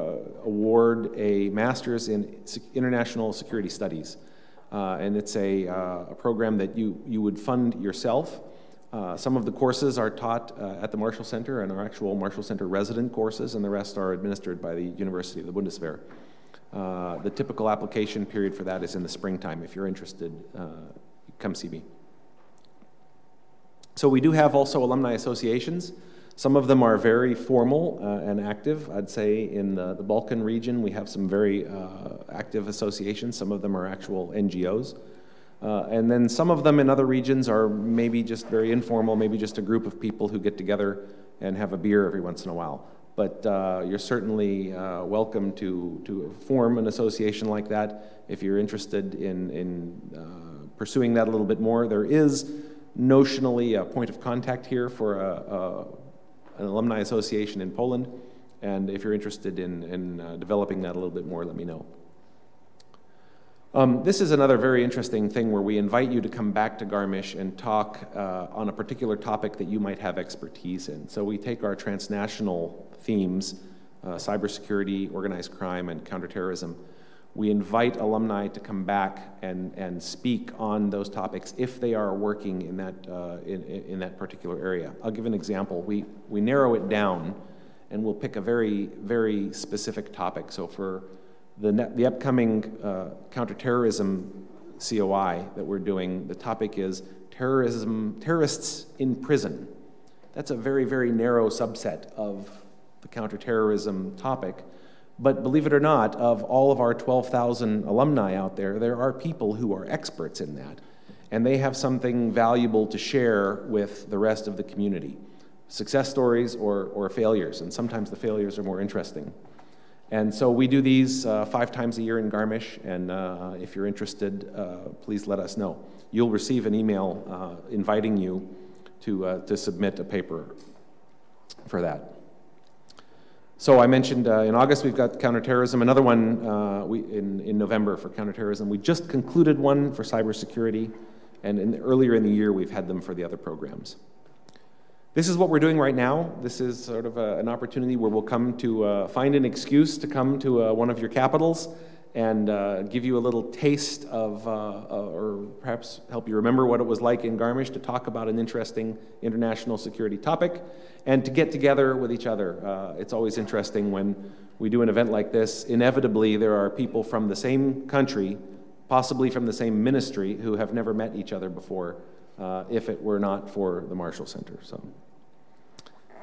award a master's in international security studies. And it's a program that you would fund yourself. Some of the courses are taught at the Marshall Center and are actual Marshall Center resident courses, and the rest are administered by the University of the Bundeswehr. The typical application period for that is in the springtime. If you're interested, come see me. So we do have also alumni associations. Some of them are very formal and active. I'd say in the Balkan region, we have some very active associations. Some of them are actual NGOs. And then some of them in other regions are maybe just very informal, maybe just a group of people who get together and have a beer every once in a while. But you're certainly welcome to form an association like that if you're interested in pursuing that a little bit more. There is notionally a point of contact here for an alumni association in Poland, and if you're interested in developing that a little bit more, let me know. This is another very interesting thing where we invite you to come back to Garmisch and talk on a particular topic that you might have expertise in. So we take our transnational themes, cybersecurity, organized crime, and counterterrorism. We invite alumni to come back and speak on those topics if they are working in that particular area. I'll give an example. We narrow it down, and we'll pick a very, very specific topic. So for the upcoming counterterrorism COI that we're doing, the topic is terrorists in prison. That's a very, very narrow subset of the counterterrorism topic. But believe it or not, of all of our 12,000 alumni out there, there are people who are experts in that. And they have something valuable to share with the rest of the community. Success stories or failures, and sometimes the failures are more interesting. And so we do these 5 times a year in Garmisch, and if you're interested, please let us know. You'll receive an email inviting you to submit a paper for that. So I mentioned in August we've got counterterrorism, another one in November for counterterrorism. We just concluded one for cybersecurity, and earlier in the year we've had them for the other programs. This is what we're doing right now. This is sort of an opportunity where we'll come to find an excuse to come to one of your capitals and give you a little taste of, or perhaps help you remember what it was like in Garmisch to talk about an interesting international security topic and to get together with each other. It's always interesting when we do an event like this. Inevitably, there are people from the same country, possibly from the same ministry, who have never met each other before, if it were not for the Marshall Center.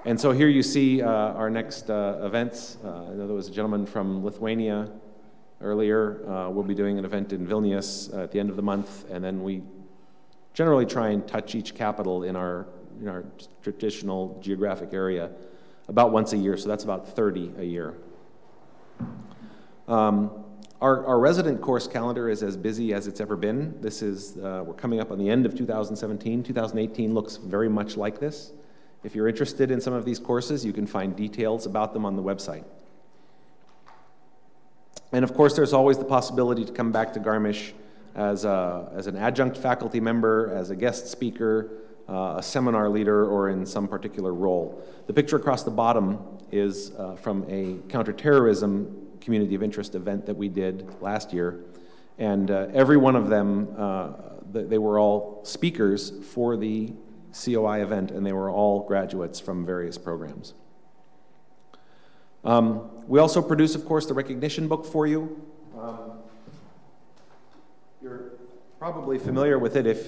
And so here you see our next events. I know there was a gentleman from Lithuania earlier. We'll be doing an event in Vilnius at the end of the month, and then we generally try and touch each capital in our traditional geographic area about once a year, so that's about 30 a year. Our resident course calendar is as busy as it's ever been. This is, we're coming up on the end of 2017. 2018 looks very much like this. If you're interested in some of these courses, you can find details about them on the website. And of course, there's always the possibility to come back to Garmisch as an adjunct faculty member, as a guest speaker, a seminar leader, or in some particular role. The picture across the bottom is from a counterterrorism community of interest event that we did last year. And every one of them, they were all speakers for the COI event, and they were all graduates from various programs. We also produce, of course, the recognition book for you. You're probably familiar with it if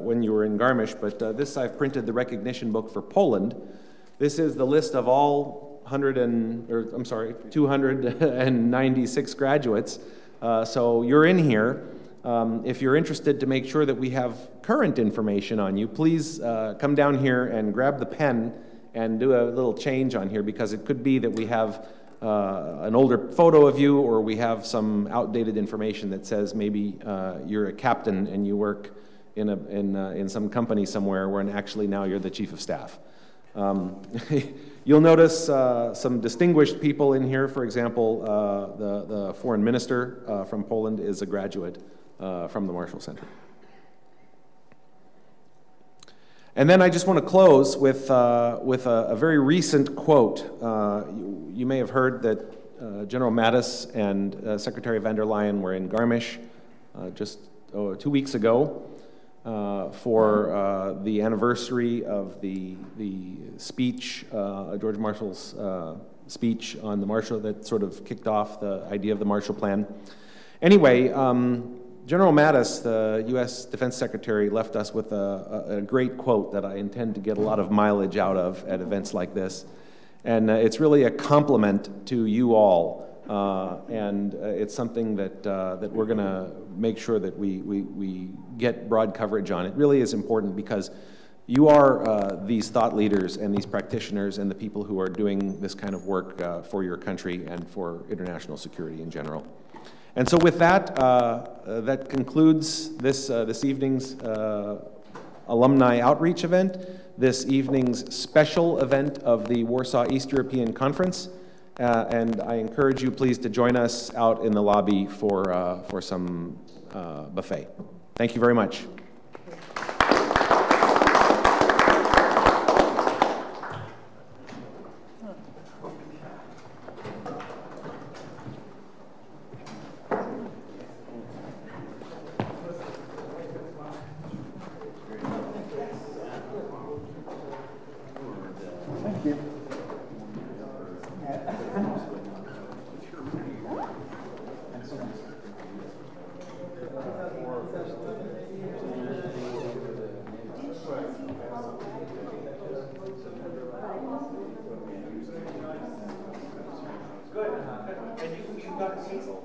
when you were in Garmisch, but this I've printed the recognition book for Poland. This is the list of all 296 graduates. So you're in here. If you're interested to make sure that we have current information on you, please come down here and grab the pen and do a little change on here, because it could be that we have an older photo of you, or we have some outdated information that says maybe you're a captain and you work in some company somewhere, when actually now you're the chief of staff. You'll notice some distinguished people in here. For example, the foreign minister from Poland is a graduate from the Marshall Center. And then I just want to close with a very recent quote. You may have heard that General Mattis and Secretary van der Leyen were in Garmisch just 2 weeks ago for the anniversary of the speech, George Marshall's speech on the Marshall that sort of kicked off the idea of the Marshall Plan. Anyway, General Mattis, the U.S. Defense Secretary, left us with a great quote that I intend to get a lot of mileage out of at events like this. And it's really a compliment to you all. And it's something that we're going to make sure that we get broad coverage on. It really is important, because you are these thought leaders and these practitioners and the people who are doing this kind of work for your country and for international security in general. And so with that, that concludes this evening's alumni outreach event, this evening's special event of the Warsaw East European Conference. And I encourage you, please, to join us out in the lobby for some buffet. Thank you very much. Good. And you got a pencil.